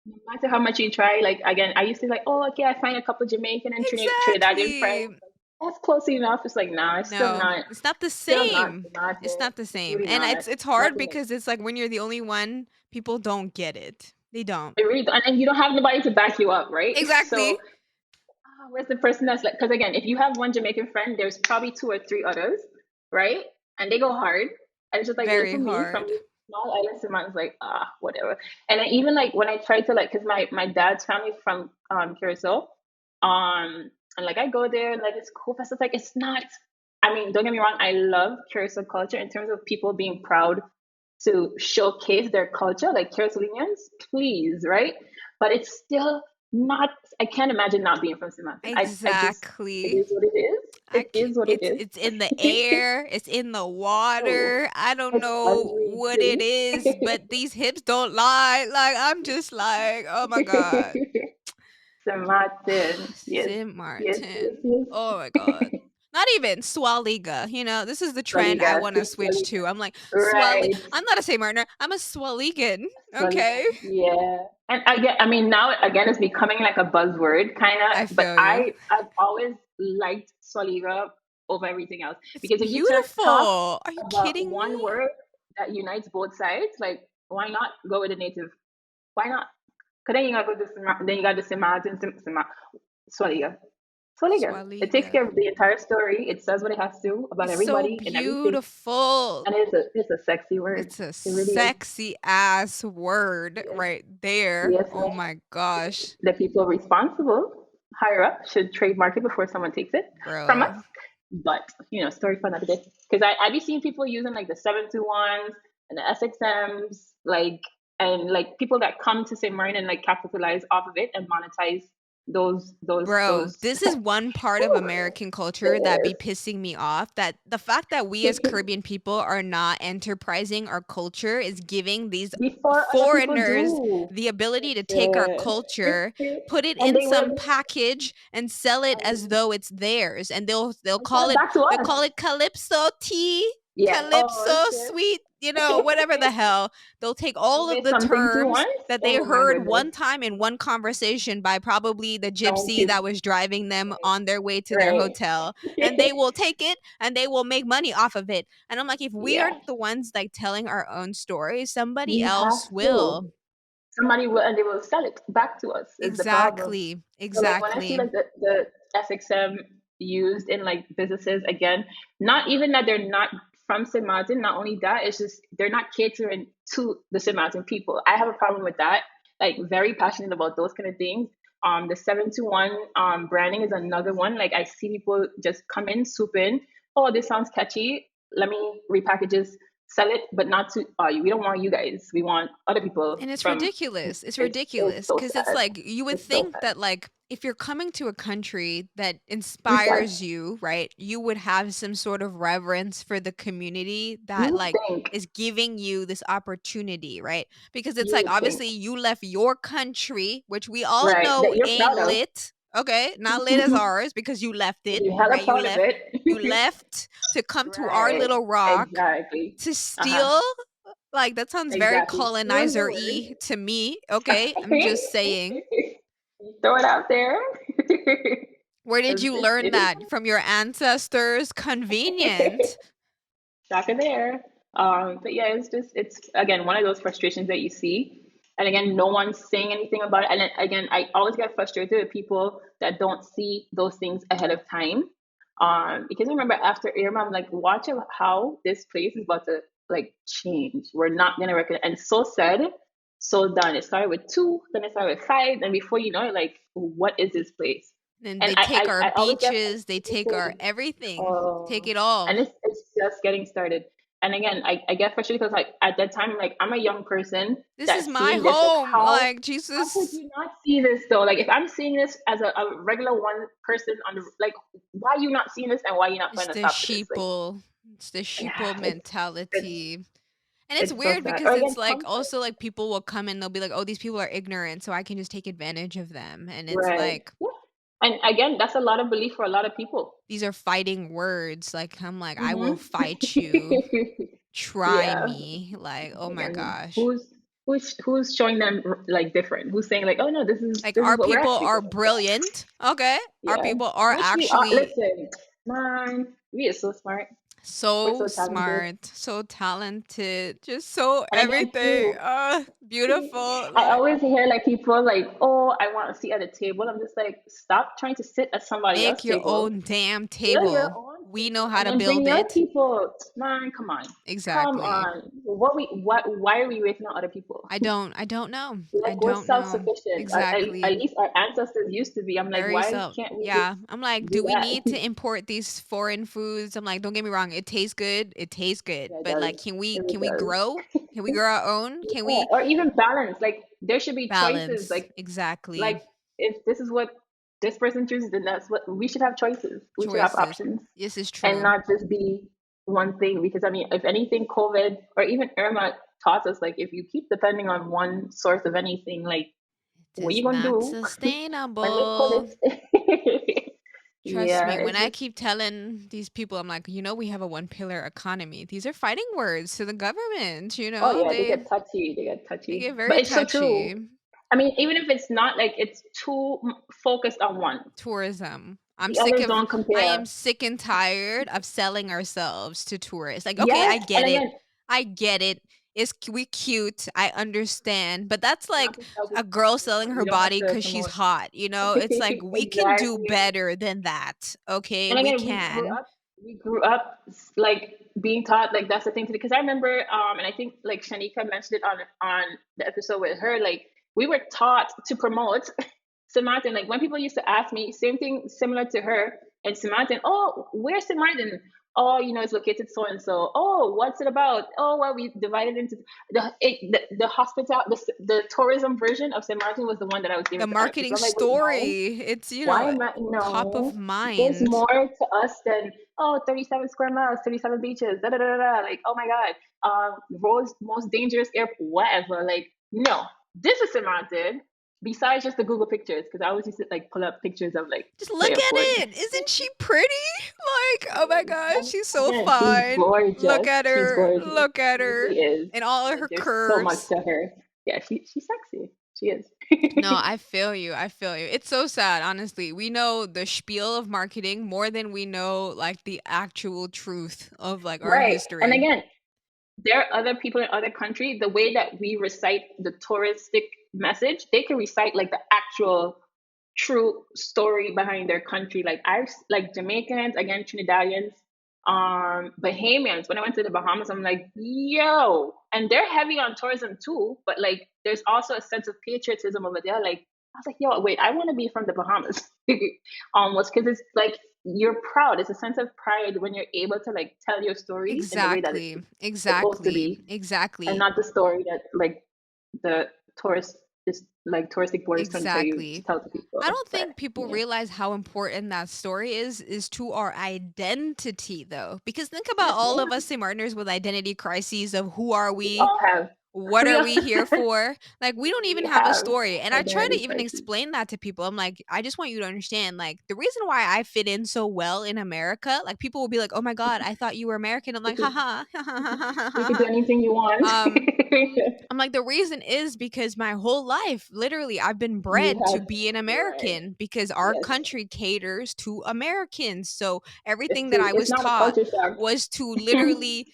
No matter how much you try, like again, I used to like, oh, okay, I find a couple Jamaican and Trinidadian friends. Exactly. That's close enough. It's like, nah, No, it's not the still not same. It's Martin. not the It's same. really And not. it's hard Nothing. because it's like when you're the only one, people don't get it. They don't. It really, and you don't have nobody to back you up, right? Exactly. So, where's the person that's like? Because again, if you have one Jamaican friend, there's probably two or three others, right? And they go hard. And it's just like, well, Very for me, from hard. small island cinema is like whatever. And then even like when I try to like, because my dad's family is from Curacao, and like I go there and like it's cool, but it's like it's not. I mean, don't get me wrong, I love Curacao culture in terms of people being proud to showcase their culture, like Curaçaoians, please, right? But it's still not. I can't imagine not being from St. Martin. I just it Exactly. is what it is. It is what it is. It's in the air, it's in the Oh, water. I don't it's know what it everything. is, but these hips don't lie. Like I'm just like, oh my god. St. Martin, yes, St. yes, yes, Martin. yes. Oh my god. Not even Swaliga. This is the trend I Swaliga, want to sis switch Swaliga. to. I'm like, Right. I'm not a St. Martiner. I'm a Swaligan. Swaliga. Okay. Yeah. And I mean, now again, it's becoming like a buzzword kind I of, but feel you. I've always liked Swaliga over everything else. It's Because if you talk beautiful. Are you about kidding me? one word that unites both sides, like, why not go with the native? Why not? Because then you got to go to then you got the Samaritan, Swaliga. Swaliga. It takes Swaliga. care of the entire story. It says what it has to about It's so everybody and everything. beautiful. And it's a sexy word. It's a It really is. sexy ass word Yes. right there. Yes, Oh ma'am. my gosh, The people responsible higher up should trademark it before someone takes it from us. bro. But story for another day. Because I be seeing people using like the 721s and the SXMs, like and like people that come to St. Martin and like capitalize off of it and monetize Bro, those. this is one part of Whew, American culture that be yes. pissing me off. That the fact that we as Caribbean people are not enterprising our culture is giving these Before other people foreigners do. the ability to take our Listen. culture, put it And in they some will package and sell it as and, though it's theirs. And they'll and sell call it it back to they'll us. call it calypso tea, Yeah. calypso Oh sweet, whatever the shit. hell. They'll take all You of made the something to terms once? that they Oh my heard goodness. one time in one conversation by probably the Someone gypsy cute. that was driving them on their way to their Right. hotel, and Right. they will take it and they will make money off of it. And I'm like, if we Yeah. aren't the ones like telling our own stories, somebody We have else to. will. Somebody will, and they will sell it back to us, is the problem. Exactly. So like when I see Exactly. like the SXM used in like businesses again, not even that they're not from St. Martin, not only that, it's just they're not catering to the St. Martin people. I have a problem with that. Like very passionate about those kind of things. The 721 branding is another one. Like I see people just come in, swoop in. Oh, this sounds catchy. Let me repackage this, sell it, but not to we don't want you guys. We want other people And it's from. ridiculous. It's It's ridiculous so because it's sad. like you would It's so think sad. that like if you're coming to a country that Respect. inspires you, right? You would have some sort of reverence for the community You that would like think. is giving you this opportunity, right? Because it's You like would think. obviously you left your country, which we all Right. know That you're ain't proud of. lit. Okay, not lit as ours because you left it, You're hella right? You proud of left you it. left to come to our Right. little rock Exactly. to Uh-huh. steal? Like, that sounds very Exactly. Stealing the colonizer-y word. to me, okay? I'm just saying. Throw it out there. Where did you learn It is that? From your ancestors? Convenient. back in there. But yeah, it's again one of those frustrations that you see, and again, no one's saying anything about it. And then, again, I always get frustrated with people that don't see those things ahead of time. Because remember after Irma, I'm like, watch how this place is about to like change. We're not gonna recognize, and so said, so done. It started with two, then it started with five, and before you know it, like, what is this place? And And they take our I always get beaches, they take our frustrated. everything. Take Oh, it all. and it's just getting started. And again, I get frustrated because like at that time, like I'm a young person This is that's my seeing this. Like home. Like, how could Jesus. you not see this though? Like if I'm seeing this as a regular one person on the like, why are you not seeing this and why are you not It's putting a the stop to this? Like, sheeple. It's the yeah, sheeple it's mentality. And it's it's so weird sad. Or because again, it's like comfort. also like people will come and they'll be like, "Oh, these people are ignorant, so I can just take advantage of them." And it's Right. like Yeah. And again, that's a lot of belief for a lot of people. these are fighting words. Like I'm like, I will Hmm. fight you. Try Yeah. me. Like, oh my Again, gosh. who's showing them like different? Who's saying like, oh no, Like this is our what we're people actually are supposed to be about. brilliant. Okay. Our Yeah, people are which we are. actually Listen, man, we are so smart. We're so so talented. smart, so talented, just so And again, everything. too, Beautiful. I Like always hear like people like, oh, I want to sit at a table. I'm just like, stop trying to sit at somebody make else's your table. own damn Build your table. own We know table how and to then bring build your it. people. Man, come on, come Exactly. on. why are we waiting on other people? I don't know. I Like we're don't know. self-sufficient. At Exactly. least our ancestors used to be. I'm like, Very why so. can't we Yeah. just I'm like, do do we that? need to import these foreign foods? I'm like, don't get me wrong, it tastes good. It tastes good. Yeah, it But does. like, can we It really can we does. grow? Can we grow our own? Can Yeah, we or even balance. Like there should be choices. balance? Exactly. Like if this is what this person chooses, then that's what we should have choices. We should have Choices. options This is and true. not just be one thing. Because I mean, if anything, COVID or even Irma taught us like if you keep depending on one source of anything, like It what you is gonna not do when they pull sustainable. it? Trust Yeah, me, when it's I just keep telling these people, I'm like, we have a one pillar economy. These are fighting words to the government, oh yeah, they They get touchy, they get they touchy. get very But it's so true. touchy. I mean, even if it's not like it's too focused on one, Tourism. the others don't I am compare. sick and tired of selling ourselves to tourists. Like, okay, Yes, I and get it. again, I get it. We cute. I understand. But that's not like to sell a people girl short. selling her We don't have body to because she's promote. hot. It's like we can do Exactly. better than that. Okay, And we again, can. we grew up like being taught like that's the thing to do. Because I remember, and I think like Shanika mentioned it on the episode with her. Like we were taught to promote St. Martin. Like when people used to ask me, same thing similar to her and St. Martin. Oh, where's St. Martin? Oh, it's located so and so. Oh, what's it about? Oh, well, we divided into the hospital, the tourism version of St. Martin was the one that I was The giving to other people. marketing I'm like, wait, no. story. It's, Why am I? top of No, there's mind. more to us than 37 square miles, 37 beaches, da da da da. Like, oh my God, roads, most dangerous airport, whatever. Like, no, this is St. Martin. Besides just the Google pictures, because I always used to like pull up pictures of like Just the look at airport. it. Isn't she pretty? Like, oh my gosh, she's so Again, she's fine. Look gorgeous. at She's her. gorgeous. Look at She her. really is. And all of Like, her there's so much curves. to her. Yeah, she's sexy. She is. No, I feel you. I feel you. It's so sad, honestly. We know the spiel of marketing more than we know like the actual truth of like our Right. And history. again, there are other people in other countries, the way that we recite the touristic message, they can recite like the actual true story behind their country. Like I've like Jamaicans, again Trinidadians, Bahamians. When I went to the Bahamas, I'm like, yo, and they're heavy on tourism too. But like, there's also a sense of patriotism over there. Like I was like, yo, wait, I want to be from the Bahamas, almost because it's like you're proud. It's a sense of pride when you're able to like tell your story in the way that it's Exactly. supposed to Exactly. be, and Exactly. not the story that like the tourist is like touristic board is trying to tell you to Exactly. tell to I people. don't But think people yeah, realize how important that story is to our identity though. Because think about all yeah, of us St. Martiners with identity crises of who are we we? all have. What We are all, we here for? Like, we don't even we have a have story. And I try to identity even crisis. explain that to people. I'm like, I just want you to understand, like, the reason why I fit in so well in America, like, people will be like, oh my God, I thought you were American. I'm You like, could haha. you could do anything you want. um, I'm like, the reason is because my whole life, literally, I've been You bred to have be an right. American because our Yes. country caters to Americans. So everything that To I it's was not a taught culture shock. was to literally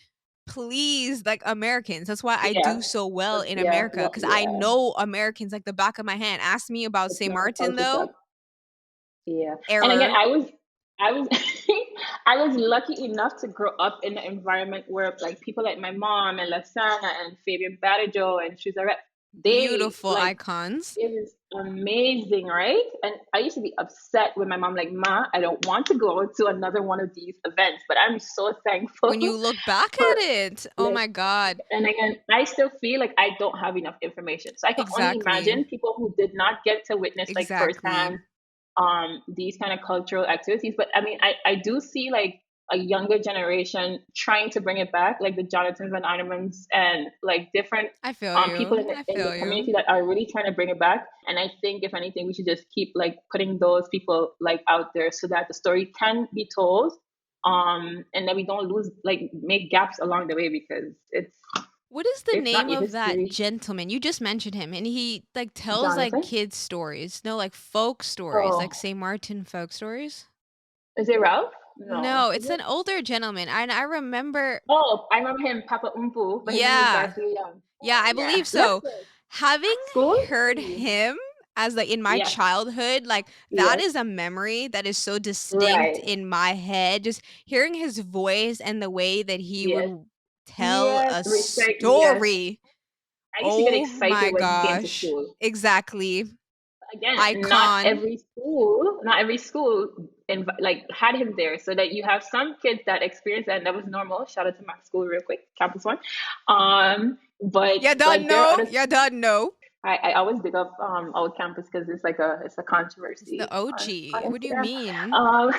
please like Americans. That's why I Yeah. do so well But in yeah, America well, because I yeah. know Americans like the back of my hand. Ask me about It's St. not a Martin culture though. shock. Yeah. And again, Error. I was I was lucky enough to grow up in an environment where like people like my mom and Lasana and Fabian Badejo and Shuzarette, they Beautiful like icons. it is amazing, right? And I used to be upset with my mom, like, Ma, I don't want to go to another one of these events, but I'm so thankful When you look back for at it, oh like my God. and again, I still feel like I don't have enough information. So I can only Exactly. imagine people who did not get to witness like Exactly. firsthand these kind of cultural activities. But I mean I do see like a younger generation trying to bring it back, like the Jonathan Van Arnemans and like different I feel people you. I in the feel you. community that are really trying to bring it back. And I think if anything, we should just keep like putting those people like out there so that the story can be told. And that we don't lose like make gaps along the way because What is the it's not name your of that history. gentleman? You just mentioned him and he like tells like Jonathan? kids stories. No, like folk stories, like Oh, St. Martin folk stories. is it Ralph? No. No, Is it's it? an older gentleman. And I remember, Oh, I remember him, Papa Umpu, but his name is yeah. Garcia Young. Yeah, Oh, I yeah. believe Yes, so. yes. Having School? heard Mm. him as like in my Yes, childhood, like that yes. is a memory that is so distinct Right. in my head. Just hearing his voice and the way that he Yes. would tell Yes, a respect. Yes, story. I used to get Oh excited my when he came to gosh. school. Exactly. Again, Icon. not every school like had him there, so that you have some kids that experience that, and that was normal. Shout out to my school real quick, campus one. But You don't like there are know? other You schools. don't know? I always big up our campus because it's a It's the controversy on OG. What do you Instagram. mean? Um,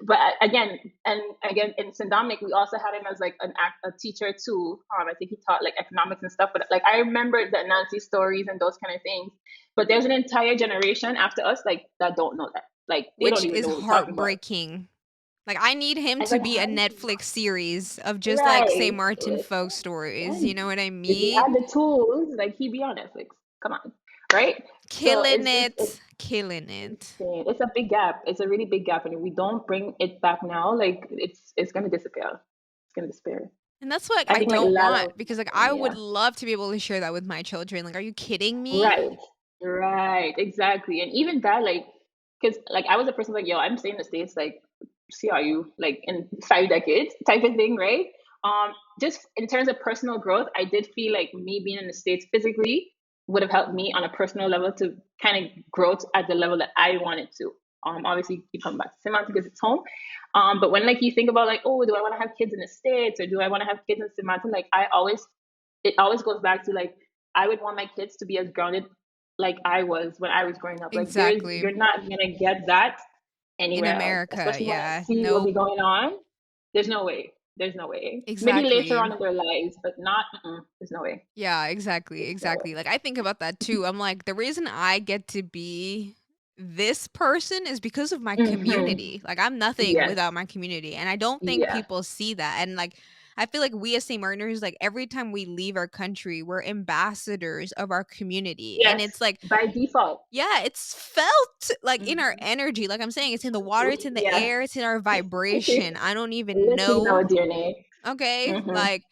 but again, and again in St. Dominic, we also had him as like a teacher too. I think he taught like economics and stuff. But like I remember the Nancy stories and those kind of things. But there's an entire generation after us like that don't know that. Like they don't Which even is know what we're talking about. heartbreaking. Like I need him It's to like be a how did you Netflix series of just like St. right? Martin folk stories. You Listen, know what I if he had mean? the tools, like he'd be on Netflix. Come on, right? So Killing it. Killing it. insane. It's a big gap. It's a really big gap, and if we don't bring it back now, like it's gonna disappear. It's gonna disappear. And that's what I I think like don't Lala want would be because like one, I would yeah. love to be able to share that with my children. Like, are you kidding me? Right, right, exactly. And even that, like, because like I was a person like, yo, I'm staying in the States, like, see how you like in 5 decades type of thing, right? Just in terms of personal growth, I did feel like me being in the States physically would have helped me on a personal level to kind of grow at the level that I wanted to. Obviously you come back to Simon because it's home. But when like you think about like, oh, do I want to have kids in the States or do I want to have kids in Simon? Like it always goes back to like I would want my kids to be as grounded like I was when I was growing up. Like Exactly. you're not gonna get that In anywhere else, America, especially when I yeah. see what be Nope. going on. There's no way. There's no way. Maybe later Exactly. on in their lives, but not. There's no way. Yeah, exactly, There's no exactly. Like I think about that too. I'm like, the reason I get to be this person is because of my way. community. Like I'm nothing Yes. without my community. And I don't think Yeah. people see that. And like I feel like we as St. Martiners, like every time we leave our country, we're ambassadors of our community. And Yes. it's like, By default. yeah, it's felt like in our Mhm. energy. Like I'm saying, it's in the water, it's in the Yeah. air, it's in our vibration. I don't even Literally in our know. DNA. Okay. hmm Like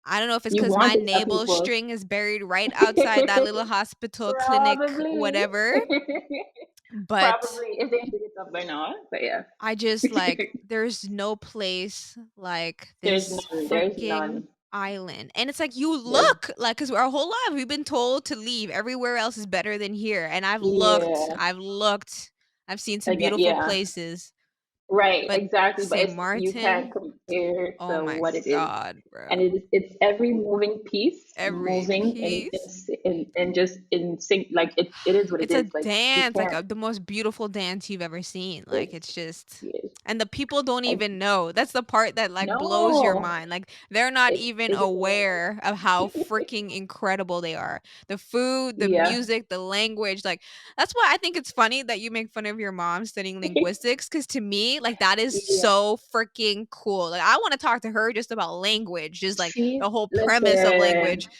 I don't know if it's You because want my to tell navel people. string is buried right outside that little hospital, clinic, Probably. whatever, but Probably. If they did it up by now, but yeah. I just like there's no place like There's this none. There's freaking none. island. And it's like you There's look like cuz our whole life we've been told to leave. Everywhere else is better than here. And yeah. I've looked. I've seen some Again, beautiful yeah. places, Right, but exactly. But St. it's you can't Martin, compare oh to my what it is, god, and bro. it's every moving piece Every moving piece. in just in sync. Like it is what it It's a is. Like you dance, like can't. the most beautiful dance you've ever seen. Like It's, it's just it's and the people don't like even know. That's the part that like blows your no. mind. Like they're not even It aware of how freaking incredible they are. The food, the yeah. music, the language, like that's why I think it's funny that you make fun of your mom studying linguistics cuz to me, like that is Yeah. so freaking cool. Like I want to talk to her just about language, just like She's the whole premise of listen. language.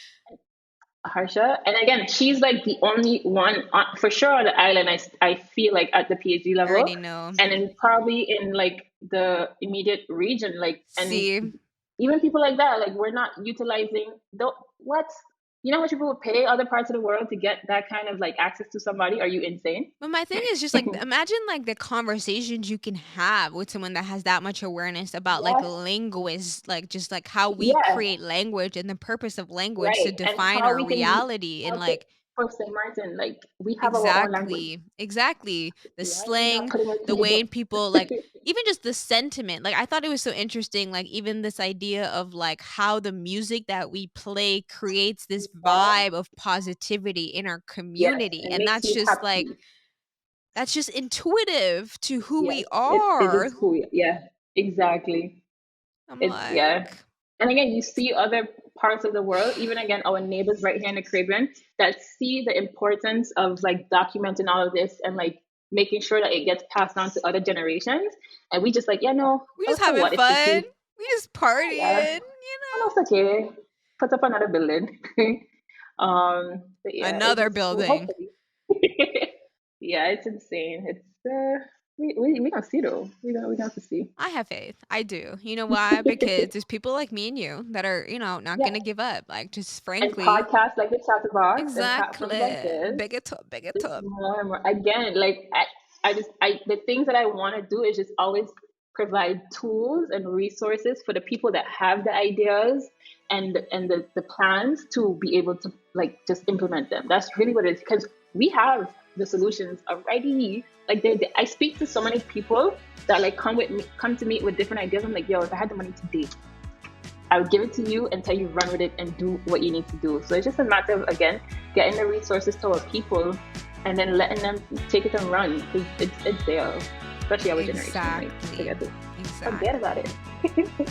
Harsha. And again, she's like the only one for sure on the island. I feel like at the PhD I level, already know. and then probably in like the immediate region, like and See, even people like that, like we're not utilizing the what you know how much people would pay other parts of the world to get that kind of like access to somebody? Are you insane? but my thing is just like imagine like the conversations you can have with someone that has that much awareness about like Yes, linguists, like just like how we yeah, create language and the purpose of language to right. And define how our we can reality and how to like for St. Martin, like we have our own language. exactly, exactly the Why are we not slang, putting it to the the way good? people like even just the sentiment. Like I thought it was so interesting, like even this idea of like how the music that we play creates this Yeah, vibe of positivity in our yes, community, it and makes you happy. that's just intuitive to who Yes, we it are. is cool. Yeah, exactly. I'm It's yeah. like, And again, you see other parts of the world, even again, our neighbors right here in the Caribbean, that see the importance of like documenting all of this and like making sure that it gets passed on to other generations. And we just like, yeah, no, we just also having what if the fun. kids, We just yeah, partying, almost okay, put up another building. But yeah, Another it's building. hopefully, yeah, it's insane. It's we gonna see though. We gonna have to see. I have faith. I do. You know why? Because there's people like me and you that are, not Yeah, gonna give up. Like, just and frankly, podcasts like the Chatterbox and platforms like exactly. this, Big it up, big it it's up. more and more. Again, like I just I the things that I want to do is just always provide tools and resources for the people that have the ideas and the plans to be able to like just implement them. That's really what it is, because we have the solutions already. Like I speak to so many people that like come to me with different ideas. I'm like, yo, if I had the money today, I would give it to you and tell you run with it and do what you need to do. So it's just a matter of, again, getting the resources to our people and then letting them take it and run, because it's there, especially our generation. Like, Exactly. forget about it.